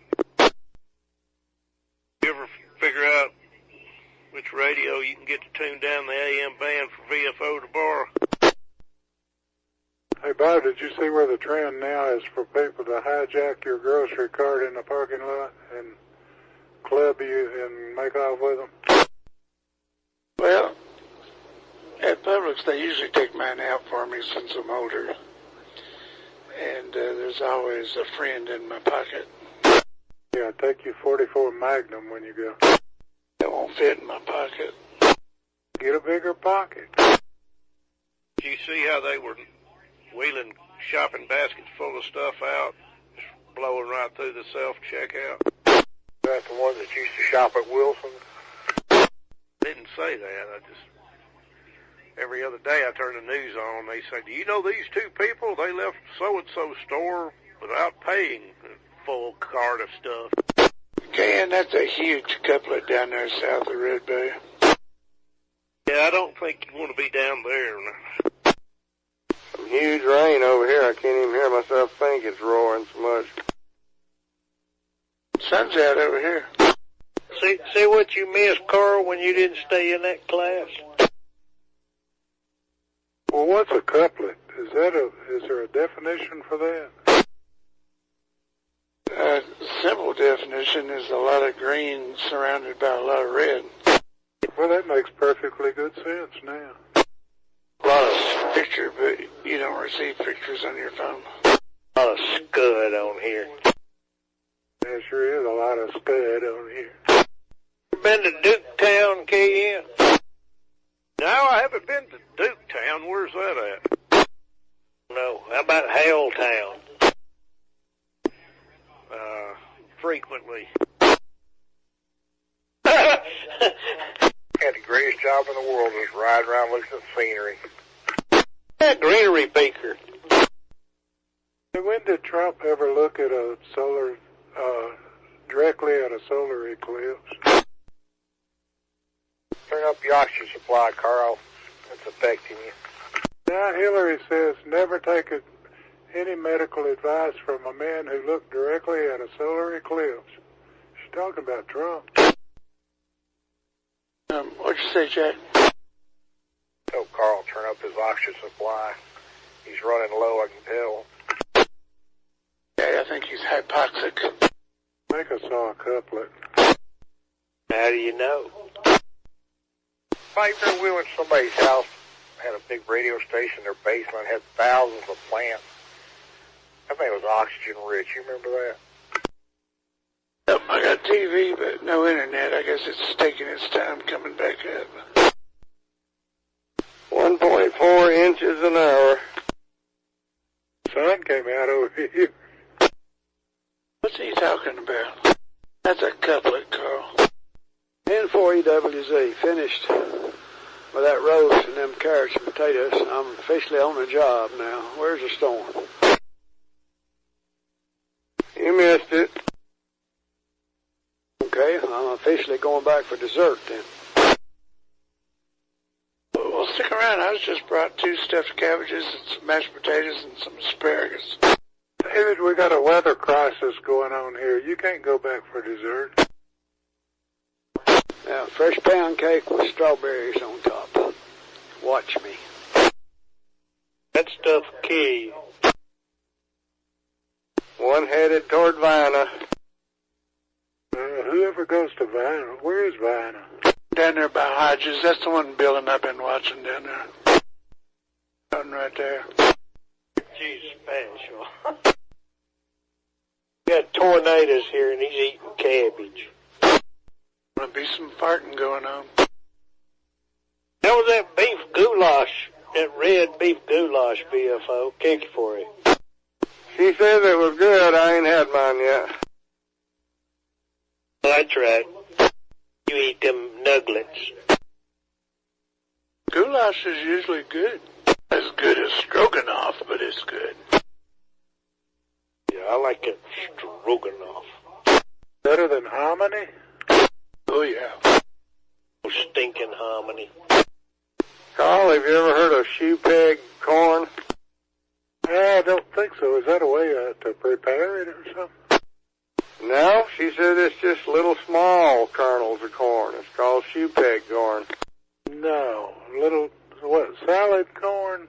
You ever figure out which radio you can get to tune down the AM band for VFO to borrow? Hey, Bob, did you see where the trend now is for people to hijack your grocery cart in the parking lot and club you and make off with them? Well, at Publix, they usually take mine out for me since I'm older. And there's always a friend in my pocket. Yeah, take you 44 Magnum when you go. It won't fit in my pocket. Get a bigger pocket. Did you see how they were wheeling shopping baskets full of stuff out, just blowing right through the self-checkout? That's the one that used to shop at Wilson. Didn't say that. Every other day I turn the news on, they say, do you know these two people? They left so-and-so store without paying a full cart of stuff. Okay, and that's a huge couplet down there south of Red Bay. Yeah, I don't think you want to be down there. Some huge rain over here. I can't even hear myself think. It's roaring so much. Sun's out over here. See what you missed, Carl, when you didn't stay in that class? Well, what's a couplet? Is there a definition for that? Simple definition is a lot of green surrounded by a lot of red. Well, that makes perfectly good sense now. A lot of picture, but you don't receive pictures on your phone. A lot of scud on here. There sure is a lot of scud on here. Been to Duketown, KN? No, I haven't been to Duketown. Where's that at? No. How about Helltown? frequently. Had the greatest job in the world, just riding around looking at the scenery. That greenery beaker. When did Trump ever look at a solar, directly at a solar eclipse? Turn up the oxygen supply, Carl. It's affecting you. Now Hillary says never take any medical advice from a man who looked directly at a solar eclipse. She's talking about Trump. What'd you say, Jack? Tell Carl turn up his oxygen supply. He's running low, I can tell. Yeah, I think he's hypoxic. Make us all a couplet. How do you know? Like they're wheeling somebody's house, had a big radio station in their basement, had thousands of plants. I think it was oxygen rich. You remember that? Yep, I got TV, but no internet. I guess it's taking its time coming back up. 1.4 inches an hour. Sun came out over here. What's he talking about? That's a couplet, Carl. N4EWZ, finished with that roast and them carrots and potatoes. I'm officially on the job now. Where's the storm? You missed it. Okay, I'm officially going back for dessert then. Well, stick around. I was just brought 2 stuffed cabbages and some mashed potatoes and some asparagus. David, we got a weather crisis going on here. You can't go back for dessert. Now, fresh pound cake with strawberries on top. Watch me. That stuff will kill you. One headed toward Vienna. Whoever goes to Vienna, where is Vienna? Down there by Hodges. That's the one Bill and I've been watching down there. Nothing right there. She's special. We got tornadoes here and he's eating cabbage. Gonna be some farting going on. How was that beef goulash, that red beef goulash, BFO? Kick you for it. She says it was good. I ain't had mine yet. That's right. You eat them nuggets. Goulash is usually good. As good as stroganoff, but it's good. Yeah, I like it stroganoff. Better than hominy? Oh, yeah. Oh, stinking hominy. Carl, have you ever heard of shoe peg corn? I don't think so. Is that a way to prepare it or something? No, she said it's just little small kernels of corn. It's called shoe peg corn. No. Little, what, salad corn?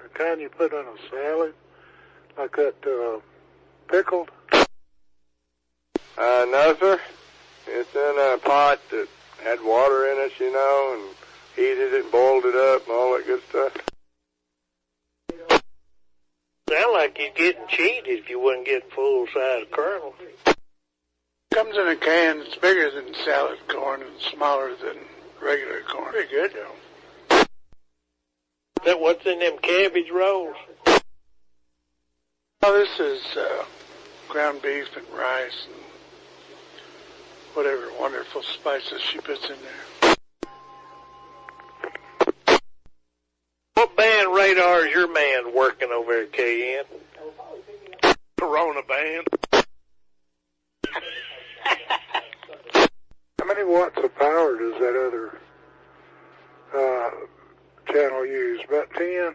The kind you put on a salad? Like that, pickled? No, sir. It's in a pot that had water in it, you know, and heated it, boiled it up, and all that good stuff. Sound like you're getting cheated if you wasn't getting full-size kernels. Comes in a can. It's bigger than salad corn and smaller than regular corn. Pretty good, though. Is that what's in them cabbage rolls? Oh, this is ground beef and rice and whatever wonderful spices she puts in there. What band radar is your man working over at KN? Corona band. How many watts of power does that other channel use? About 10?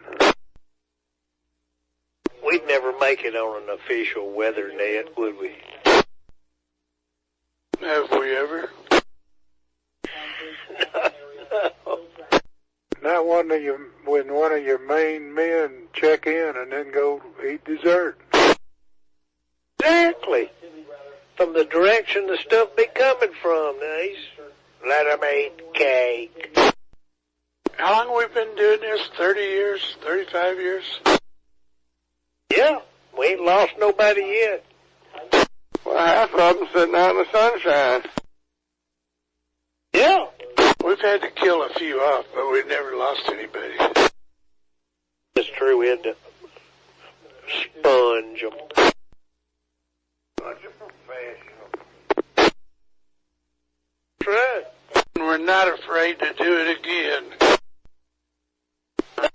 We'd never make it on an official weather net, would we? Have we ever? No. Not when one of your main men check in and then go eat dessert. Exactly. From the direction the stuff be coming from. Now let 'em eat cake. How long have we been doing this? 30 years? 35 years? Yeah, we ain't lost nobody yet. Well, half of them sitting out in the sunshine. Yeah. We've had to kill a few off, but we've never lost anybody. It's true, we had to sponge them. Bunch of professionals. That's right. We're not afraid to do it again.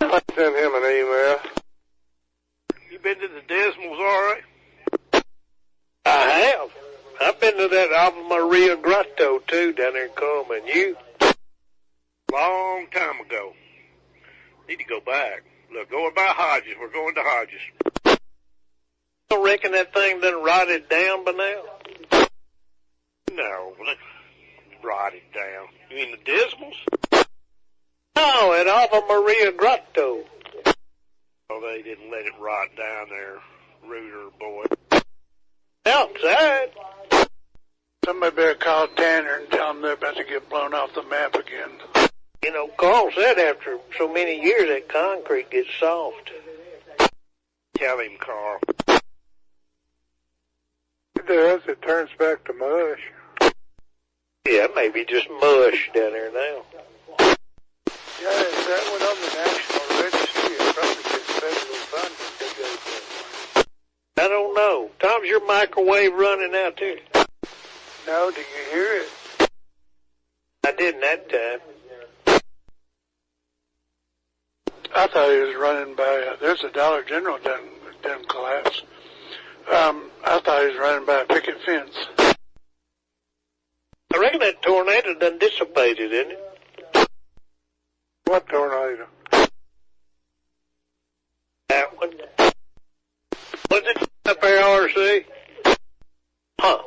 I sent him an email. You been to the Dismals, all right? I have. I've been to that Ave Maria Grotto, too, down there in Coleman. You? Long time ago. Need to go back. Look, going by Hodges. We're going to Hodges. I reckon that thing done rotted down by now? No, rotted down. You mean the Dismals? No, at Ave Maria Grotto. Oh, they didn't let it rot down there, Rooter boy. Outside. Somebody better call Tanner and tell them they're about to get blown off the map again. You know, Carl said after so many years that concrete gets soft. Tell him, Carl. It does. It turns back to mush. Yeah, maybe just mush down there now. Yeah, if that went on the National Registry, it probably gets federal funding to go to. I don't know. Tom's your microwave running out too? No, do you hear it? I didn't that time. I thought he was running by, there's a Dollar General done collapse. I thought he was running by a picket fence. I reckon that tornado done dissipated, isn't it? What tornado? That one. Was it up there, RC? Huh.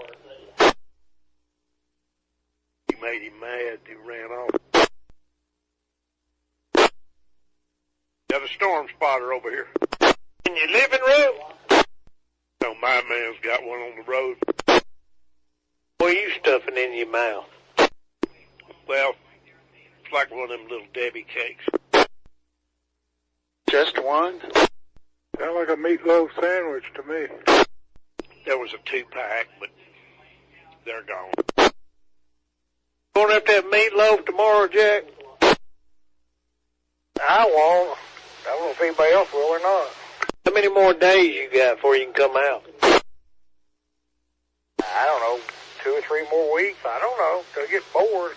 He made him mad. He ran off. Got a storm spotter over here. In your living room? No, my man's got one on the road. What are you stuffing in your mouth? Well, it's like one of them little Debbie cakes. Just one? Sound like a meatloaf sandwich to me. There was a 2-pack, but they're gone. Going up that meatloaf tomorrow, Jack? I won't. I don't know if anybody else will or not. How many more days you got before you can come out? I don't know. 2 or 3 more weeks. I don't know. They'll get bored.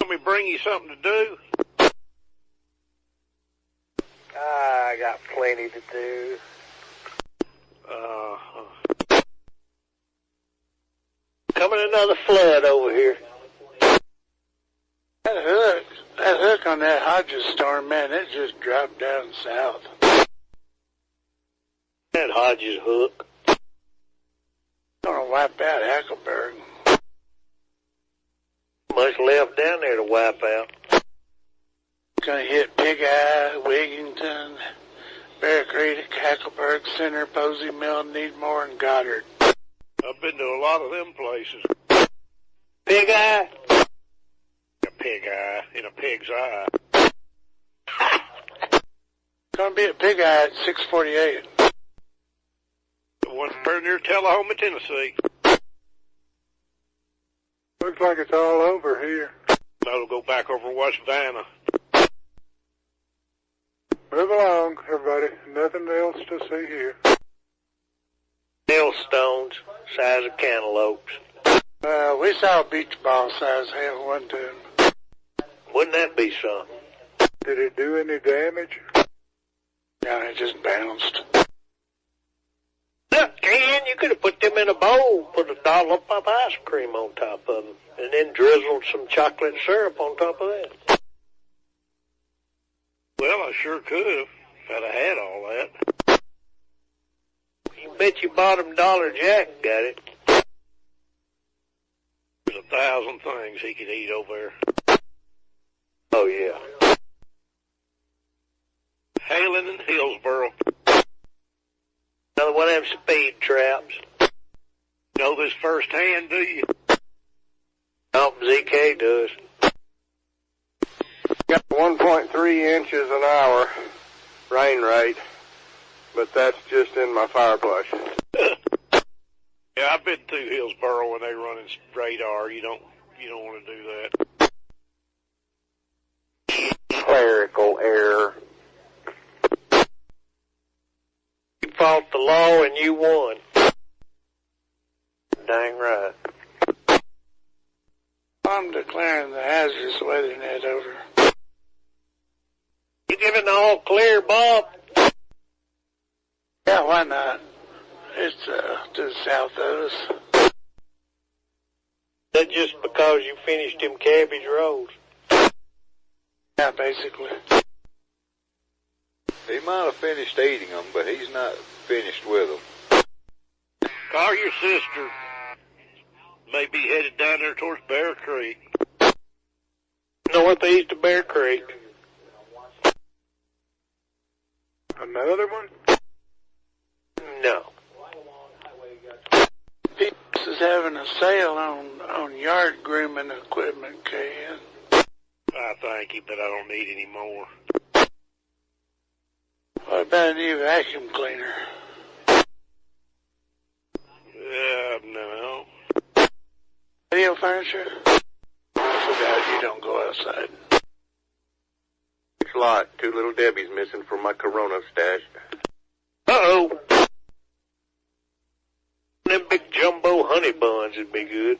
Let me bring you something to do. I got plenty to do. Coming another flood over here. That hook on that Hodges storm, man, it just dropped down south. That Hodges hook. Gonna wipe out Hackleburg. Much left down there to wipe out. Gonna hit Pig Eye, Wigington, Bear Creek, Hackleburg Center, Posey Mill, Needmore, and Goddard. I've been to a lot of them places. Pig Eye? A pig eye in a pig's eye. Gonna be at Pig Eye at 6:48. The one very near Tullahoma, Tennessee. Looks like it's all over here. That'll go back over West Vanna. Move along, everybody. Nothing else to see here. Hailstones, size of cantaloupes. We saw a beach ball size hail one time. Wouldn't that be something? Did it do any damage? Yeah, it just bounced. Look, Ken, you could have put them in a bowl, put a dollop of ice cream on top of them, and then drizzled some chocolate syrup on top of that. Well, I sure could have if I'd have had all that. You bet you bottom dollar Jack got it. There's 1,000 things he could eat over there. Oh, yeah. Halen and Hillsboro. Another one of them speed traps. Know this firsthand, do you? Oh, ZK does. Got 1.3 inches an hour rain rate, but that's just in my fireplace. Yeah, I've been through Hillsboro when they running radar. You don't want to do that. Clerical error. fought the law and you won. Dang right. I'm declaring the hazardous weather net over. You giving the all clear, Bob? Yeah, why not? It's to the south of us. That just because you finished them cabbage rolls? Yeah, basically. He might have finished eating them, but he's not finished with them. Call your sister. May be headed down there towards Bear Creek. Northeast of Bear Creek. Another one? No. Peeps is having a sale on yard grooming equipment, Ken. I thank you, but I don't need any more. What about a new vacuum cleaner? No. Video furniture? I forgot you don't go outside. It's a lot. 2 little Debbie's missing from my Corona stash. Uh-oh. Them big jumbo honey buns would be good.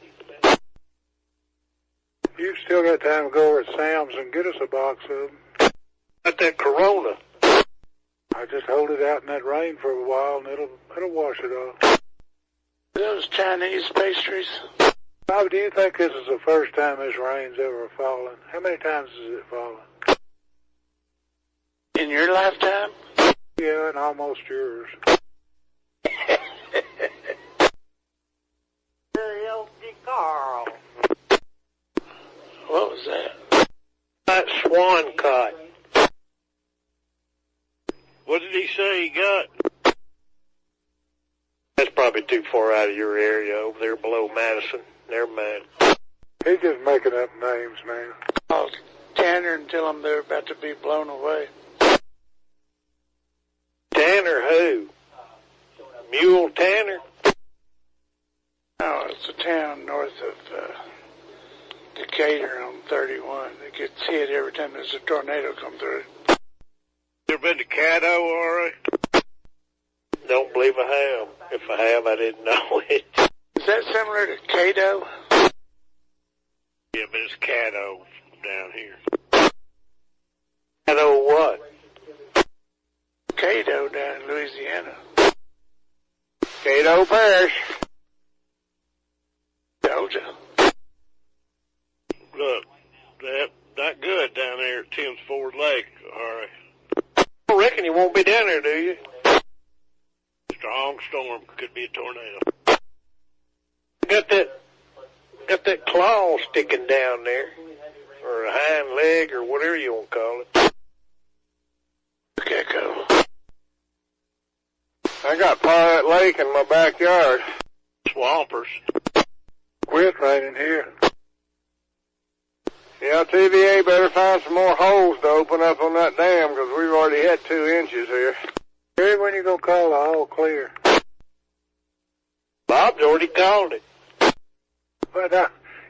You've still got time to go over to Sam's and get us a box of them. Got that Corona. I just hold it out in that rain for a while and it'll wash it off. Those Chinese pastries. Bob, do you think this is the first time this rain's ever fallen? How many times has it fallen? In your lifetime? Yeah, and almost yours. Karaoke Carl. What was that? That swan cot. What did he say he got? That's probably too far out of your area over there below Madison. Never mind. He's just making up names, man. Call Tanner and tell them they're about to be blown away. Tanner who? Mule Tanner? No, it's a town north of Decatur on 31. It gets hit every time there's a tornado come through. You ever been to Caddo, alright? Don't believe I have. If I have, I didn't know it. Is that similar to Cato? Yeah, but it's Caddo down here. Cato what? Cato down in Louisiana. Cato Parish. Georgia. Look, that good down there at Tim's Ford Lake, alright. I reckon you won't be down there, do you? Strong storm, could be a tornado. Got that claw sticking down there, or a hind leg, or whatever you want to call it. Gecko. I got Pirate Lake in my backyard. Swampers. Quit raining here. Yeah, TVA better find some more holes to open up on that dam, because we've already had 2 inches here. Hey, when you gonna call the all clear? Bob's already called it. Well, now,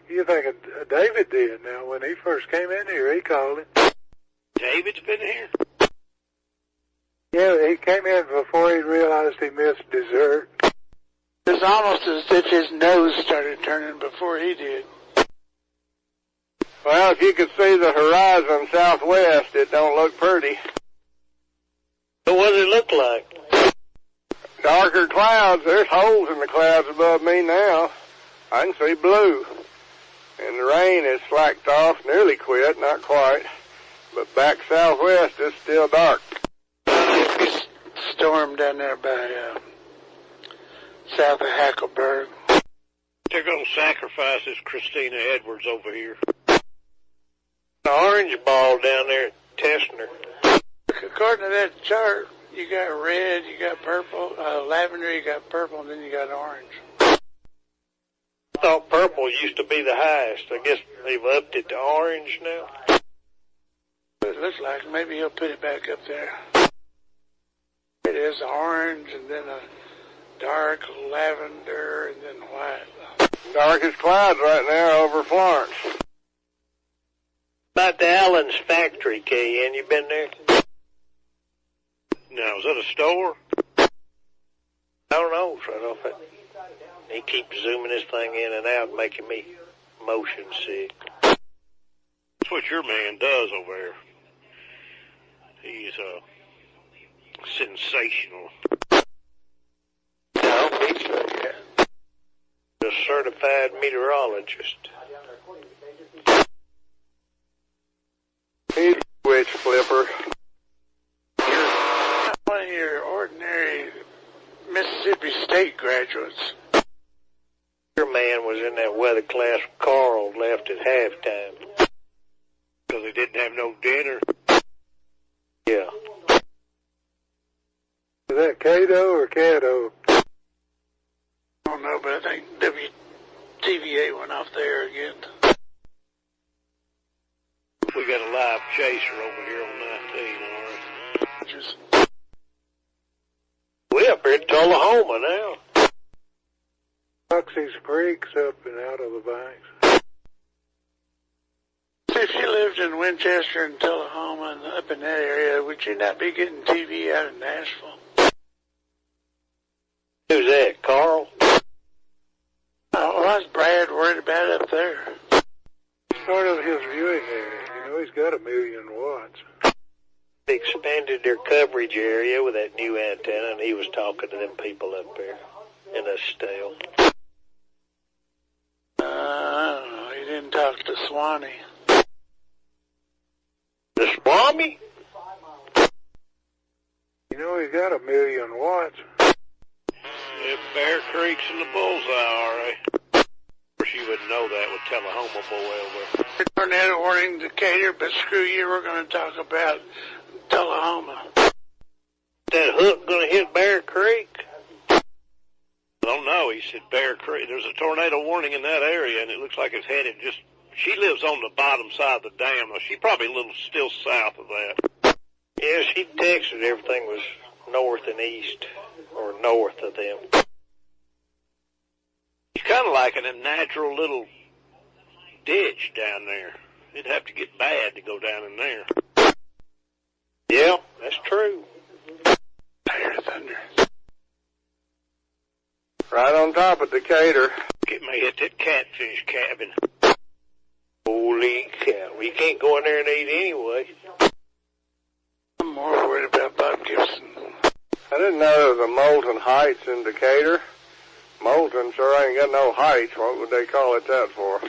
you think David did now. When he first came in here, he called it. David's been here? Yeah, he came in before he realized he missed dessert. It's almost as if his nose started turning before he did. Well, if you could see the horizon southwest, it don't look pretty. So what does it look like? Darker clouds. There's holes in the clouds above me now. I can see blue. And the rain has slacked off, nearly quit, not quite. But back southwest, it's still dark. Storm down there by south of Hackleburg. They're going to sacrifice this Christina Edwards over here. The orange ball down there at Tessner. According to that chart, you got red, you got purple, lavender, you got purple, and then you got orange. I thought purple used to be the highest. I guess they've upped it to orange now. It looks like maybe he'll put it back up there. It is orange, and then a dark lavender, and then white. Darkest clouds right now over Florence. About the Allen's factory, KN, you been there? Now, is that a store? I don't know, so I don't think. He keeps zooming this thing in and out, making me motion sick. That's what your man does over there. He's sensational. I don't think so, yeah. A certified meteorologist. He's a switch flipper. You're not one of your ordinary Mississippi State graduates. Your man was in that weather class. Carl left at halftime. Because they didn't have no dinner. Yeah. Is that Cato or Cato? I don't know, but I think WTVA went off the air again. We got a live chaser over here on 19, all right? Just We up here in Tullahoma now. Foxy's Creek's up and out of the banks. if you lived in Winchester and Tullahoma and up in that area, would you not be getting TV out of Nashville? Who's that, Carl? Oh, why's Brad worried about it up there? It's part of his viewing area. You know, he's got 1 million watts. They expanded their coverage area with that new antenna, and he was talking to them people up there in Estelle. I don't know. He didn't talk to Swanee. The Swami? You know, he's got 1 million watts. Yeah, Bear Creek's in the bullseye, all right. Of course, you wouldn't know that with Tullahoma boy over there. Tornado warning Decatur, but screw you, we're going to talk about Tullahoma. That hook gonna hit Bear Creek? I don't know. He said Bear Creek. There's a tornado warning in that area, and it looks like it's headed just... She lives on the bottom side of the dam, though. She's probably a little still south of that. Yeah, she texted everything was north and east, or north of them. It's kind of like in a natural little ditch down there. It'd have to get bad to go down in there. Yeah, that's true. I hear thunder. Right on top of Decatur. It may hit that catfish cabin. Holy cow. You can't go in there and eat anyway. I'm more worried about Bob Gibson. I didn't know there was a Moulton Heights in Decatur. Moulton sure ain't got no heights. What would they call it that for?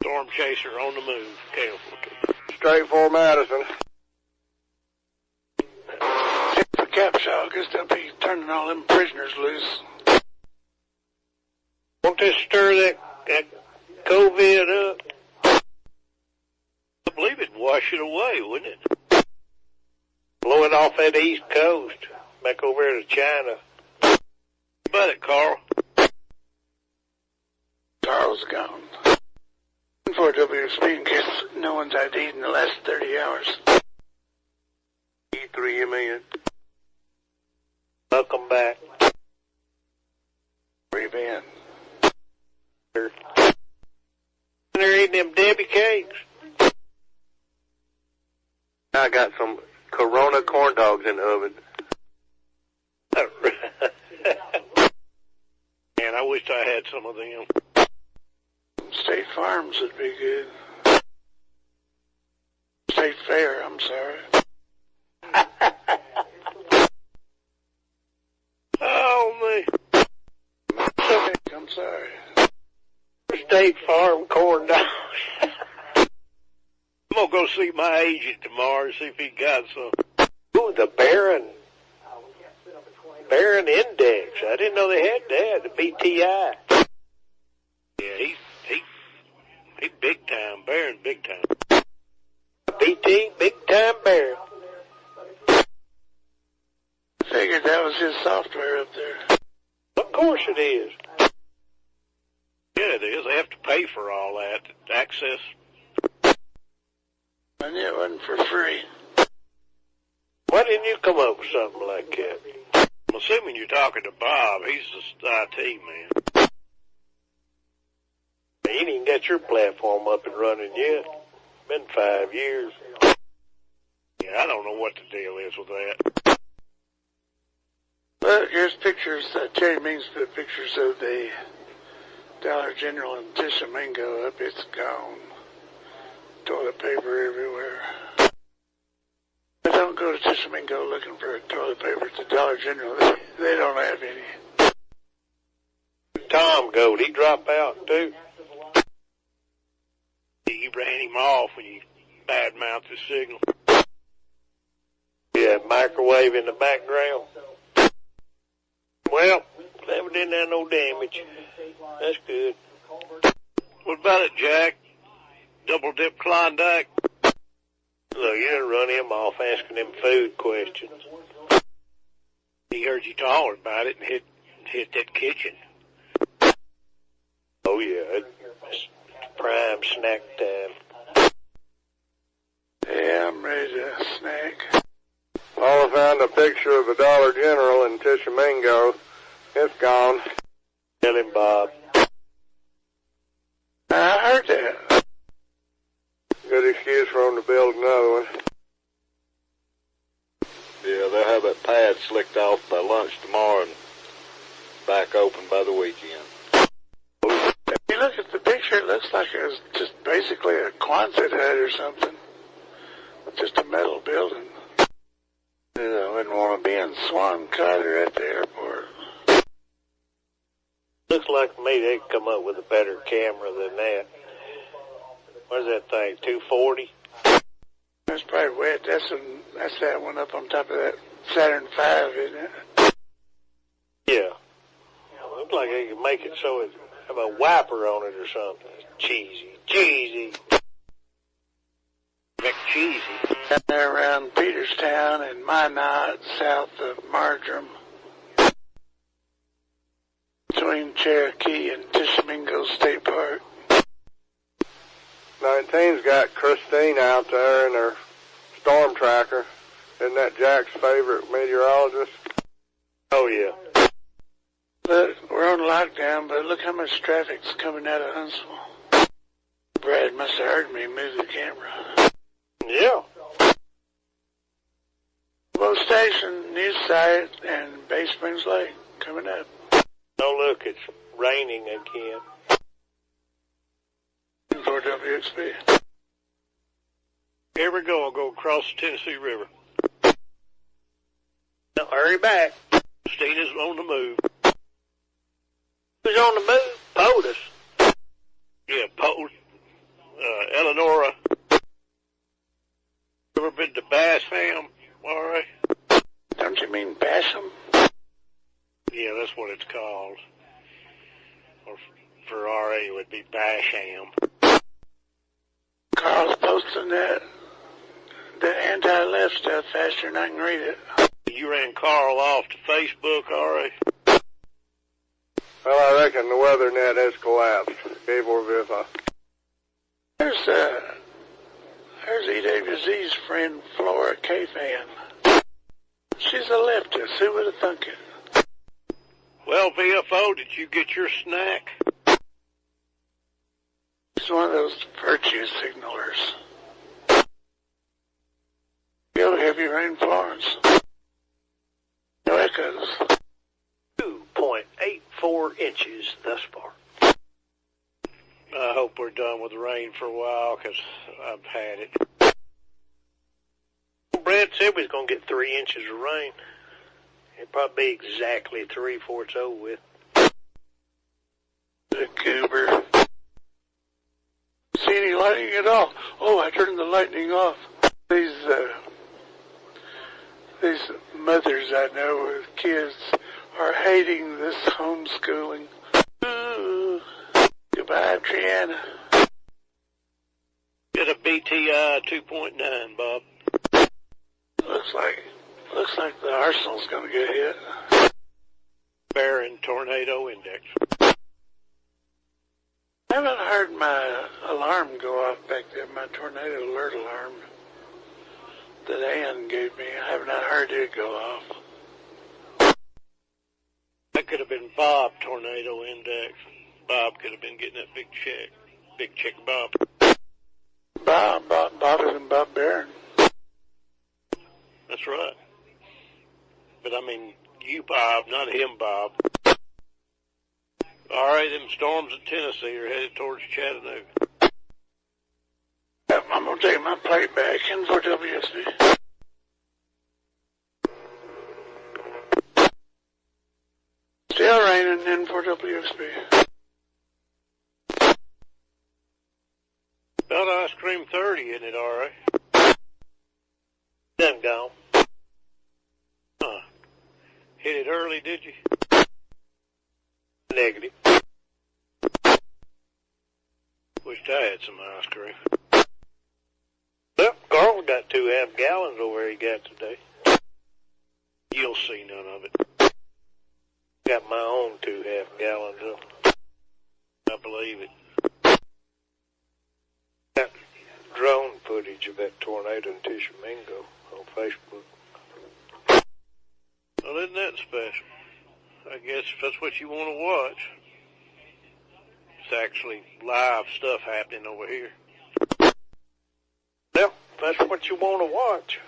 Storm chaser on the move. Careful. Straight for Madison. If the cap's August, they'll be turning all them prisoners loose. Won't this stir that COVID up? I believe it'd wash it away, wouldn't it? Blowing off that east coast, back over there to China. Bet it, Carl. Carl's gone. For WSP in case no one's ID'd in the last 30 hours. E3 million. Welcome back. Where you been? They're eating them Debbie cakes. I got some Corona corn dogs in the oven. Man, I wished I had some of them. State Farms would be good. State Fair, I'm sorry. Oh, me. I'm sorry. State Farm corn dogs. I'm going to go see my agent tomorrow and see if he got some. Ooh, the Barron Index. I didn't know they had that, the BTI. Yeah, he big time, Barron big time. BT, big time Barron. Figured that was his software up there. Of course it is. Yeah, it is. They have to pay for all that access. I knew it wasn't for free. Why didn't you come up with something like that? I'm assuming you're talking to Bob. He's the IT man. You ain't even got your platform up and running yet. Been 5 years. Yeah, I don't know what the deal is with that. Look, here's pictures. Terry Means put pictures of the Dollar General in Tishomingo up. It's gone. Toilet paper everywhere. I don't go to Tishomingo looking for toilet paper at the Dollar General. They don't have any. Tom Goat, he dropped out too. You ran him off when you badmouthed the signal. Yeah, microwave in the background. Well, glad we didn't have no damage. That's good. What about it, Jack? Double dip Klondike? Look, you done run him off asking him food questions. He heard you talking about it and hit that kitchen. Oh yeah, it's prime snack time. Yeah, I'm ready to snack. Paula found a picture of the Dollar General in Tishomingo. It's gone. Tell him, Bob. I heard that. Good excuse for them to build another one. Yeah, they'll have that pad slicked off by lunch tomorrow and back open by the weekend. If you look at the picture, it looks like it was just basically a Quonset hut or something. Just a metal building. I wouldn't want to be in Swan Carter at the airport. Looks like to me they could come up with a better camera than that. What is that thing, 240? That's probably wet. That's that one up on top of that Saturn V, isn't it? Yeah. Looks like they could make it so it have a wiper on it or something. Cheesy. McCheesy. Down there around Peterstown and Minot, south of Marjoram. Between Cherokee and Tishomingo State Park. 19's got Christine out there in her storm tracker. Isn't that Jack's favorite meteorologist? Oh, yeah. Look, we're on lockdown, but look how much traffic's coming out of Huntsville. Brad must have heard me move the camera. Yeah. Both Station, News Site, and Bay Springs Lake coming up. Oh, look, it's raining again. For WXP. Here we go. I'll go across the Tennessee River. Now, hurry back. Stina's on the move. Who's on the move? POTUS. Yeah, Eleonora. Ever been to Basham, all right? Don't you mean Basham? Yeah, that's what it's called. Or for RA, it would be Basham. Carl's posting that anti-left stuff faster than I can read it. You ran Carl off to Facebook, RA? Well, I reckon the weather net has collapsed. Cable Viva. There's EWZ's friend Flora K-Fan. She's a leftist. Who would have thunk it? Well, VFO, did you get your snack? She's one of those virtue signalers. Real heavy rain, Florence. No echoes. 2.84 inches thus far. I hope we're done with the rain for a while, because I've had it. Brad said we was going to get 3 inches of rain. It'd probably be exactly 3 before it's over with. The goober. See any lightning at all? Oh, I turned the lightning off. These mothers I know with kids are hating this homeschooling. Ooh. Goodbye, Triana. Get a BTI 2.9, Bob. Looks like the arsenal's gonna get hit. Barron Tornado Index. I haven't heard my alarm go off back there, my tornado alert alarm that Ann gave me. I have not heard it go off. That could have been Bob Tornado Index. Bob could have been getting that big check. Big check, Bob. Bob and Bob Barron. That's right. But I mean, You, Bob, not him, Bob. All right, them storms in Tennessee are headed towards Chattanooga. I'm going to take my plate back in for WSB. Still raining in for WSB. About ice cream 30, isn't it, all right? Done gone. Huh. Hit it early, did you? Negative. Wished I had some ice cream. Well, Carl got 2.5 gallons over there he got today. You'll see none of it. Got my own 2.5 gallons of. I believe it. Got drone footage of that tornado in Tishomingo on Facebook. Well, isn't that special? I guess if that's what you want to watch. It's actually live stuff happening over here. Well, that's what you want to watch.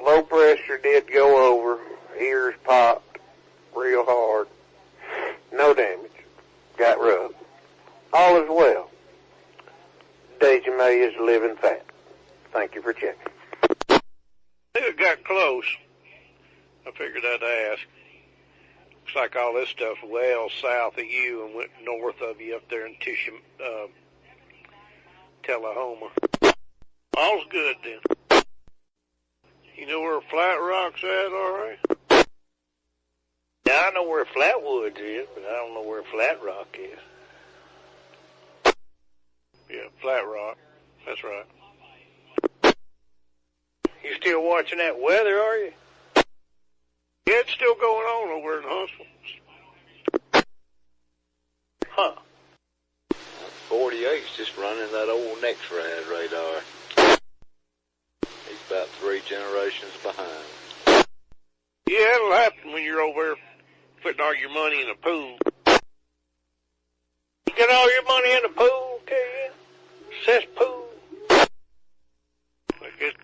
Low pressure did go over. Ears popped real hard. No damage. Got rubbed. All is well. LGemini is living fat. Thank you for checking. It got close. I figured I'd ask. Looks like all this stuff well south of you and went north of you up there in Tullahoma. All's good then. You know where Flat Rock's at, all right? Yeah, I know where Flatwoods is, but I don't know where Flat Rock is. Yeah, Flat Rock. That's right. You still watching that weather, are you? Yeah, it's still going on over in Huntsville. Huh. 48's just running that old Next-Rad radar. He's about 3 generations behind. Yeah, it'll happen when you're over there putting all your money in a pool. You got all your money in the pool, Ken? Cesspool? Like it,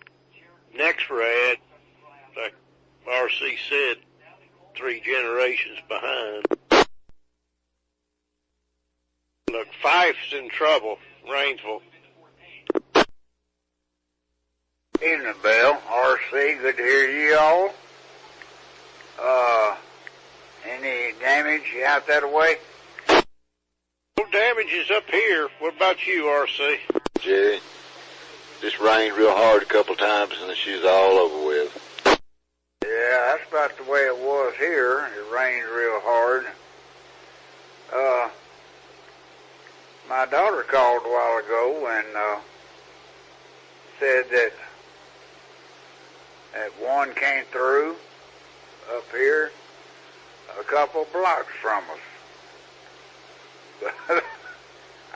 Next-Rad, like RC said, 3 generations behind. Look, Fife's in trouble, Rainsville. Evening, Bill. RC, good to hear you all. Any damage out that way? No damages up here. What about you, RC? Jerry, just rained real hard a couple times and she's all over with. Yeah, that's about the way it was here. It rained real hard. My daughter called a while ago and said that one came through up here a couple blocks from us. But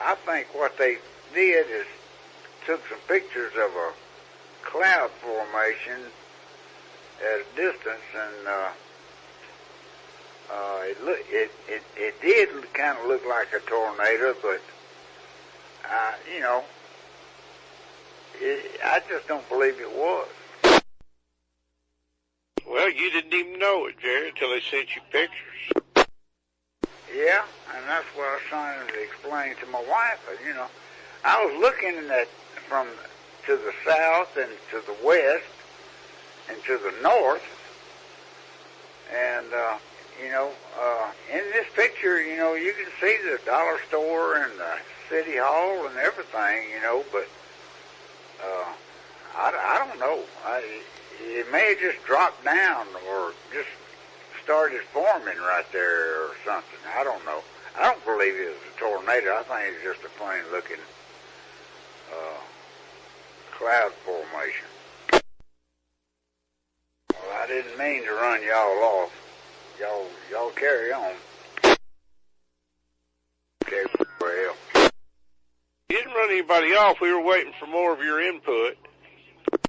I think what they did is took some pictures of a cloud formation at a distance, and it did kind of look like a tornado, but I just don't believe it was. Well, you didn't even know it, Jerry, until they sent you pictures. Yeah, and that's what I was trying to explain to my wife. I was looking at that from to the south and to the west and to the north, and in this picture, you can see the dollar store and the city hall and everything, but I don't know. It may have just dropped down or just started forming right there or something. I don't know. I don't believe it was a tornado. I think it's just a plain looking cloud formation. Well, I didn't mean to run y'all off. Y'all carry on. Okay, well. You didn't run anybody off. We were waiting for more of your input.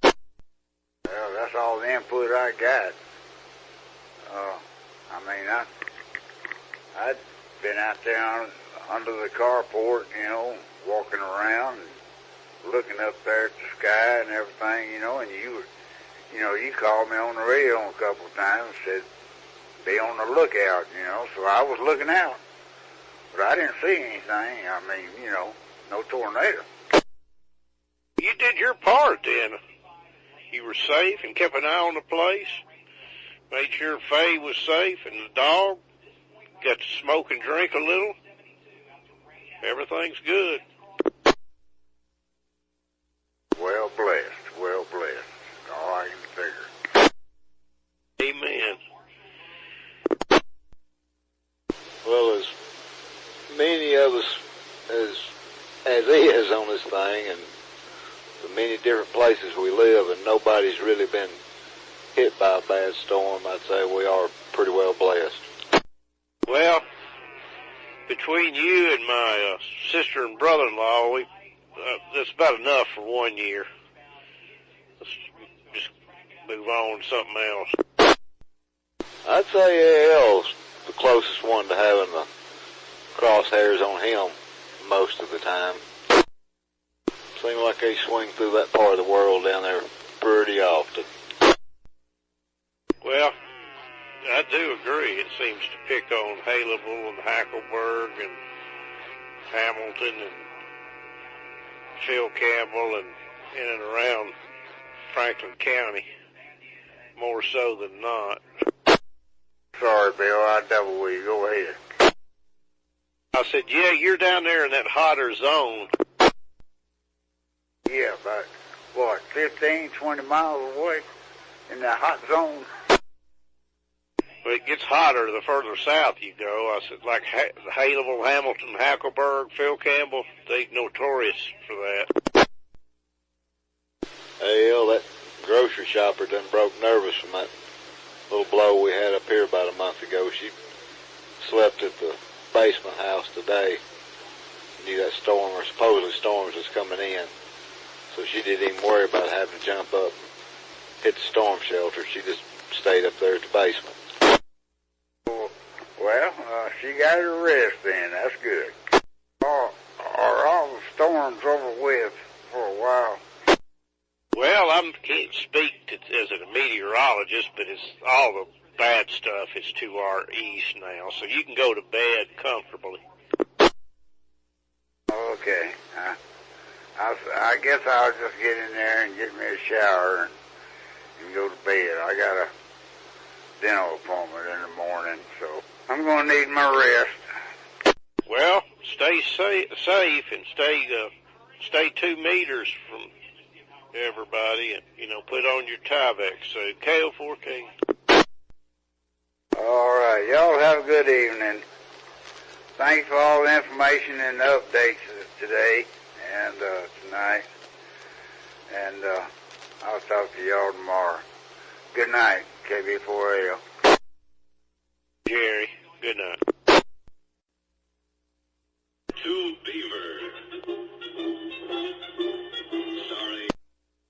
Well, that's all the input I got. I'd been out there under the carport, you know, walking around and looking up there at the sky and everything, you know, and you called me on the radio a couple of times and said, be on the lookout, you know, so I was looking out. But I didn't see anything. I mean, you know, no tornado. You did your part then. You were safe and kept an eye on the place. Made sure Faye was safe and the dog. Got to smoke and drink a little. Everything's good. Well blessed, well blessed. All I can figure. Amen. Well, as many of us as is on this thing, and the many different places we live, and nobody's really been hit by a bad storm, I'd say we are pretty well blessed. Well, between you and my sister and brother-in-law, that's about enough for 1 year. Let's just move on to something else. I'd say AL's the closest one to having the crosshairs on him most of the time. Seems like they swing through that part of the world down there pretty often. Well, I do agree. It seems to pick on Haleville and Hackleburg and Hamilton and Phil Campbell and in and around Franklin County more so than not. Sorry, Bill, I double with you. Go ahead. I said, yeah, you're down there in that hotter zone. Yeah, about, what, 15, 20 miles away in that hot zone? But it gets hotter the further south you go. I said, like Haleville, Hamilton, Hackleburg, Phil Campbell, they notorious for that. Hell, that grocery shopper done broke nervous from that little blow we had up here about a month ago. She slept at the basement house today. Knew that storm, or supposedly storms, was coming in. So she didn't even worry about having to jump up and hit the storm shelter. She just stayed up there at the basement. Well, she got her rest then. That's good. Are all the storms over with for a while? Well, I can't speak as a meteorologist, but it's all the bad stuff is to our east now, so you can go to bed comfortably. Okay. I guess I'll just get in there and get me a shower and go to bed. I got a dental appointment in the morning, so I'm going to need my rest. Well, stay safe and stay 2 meters from everybody, and put on your Tyvek suit. KO4K. All right, y'all have a good evening. Thanks for all the information and the updates today and tonight. And I'll talk to y'all tomorrow. Good night, KB4L. Jerry, good night.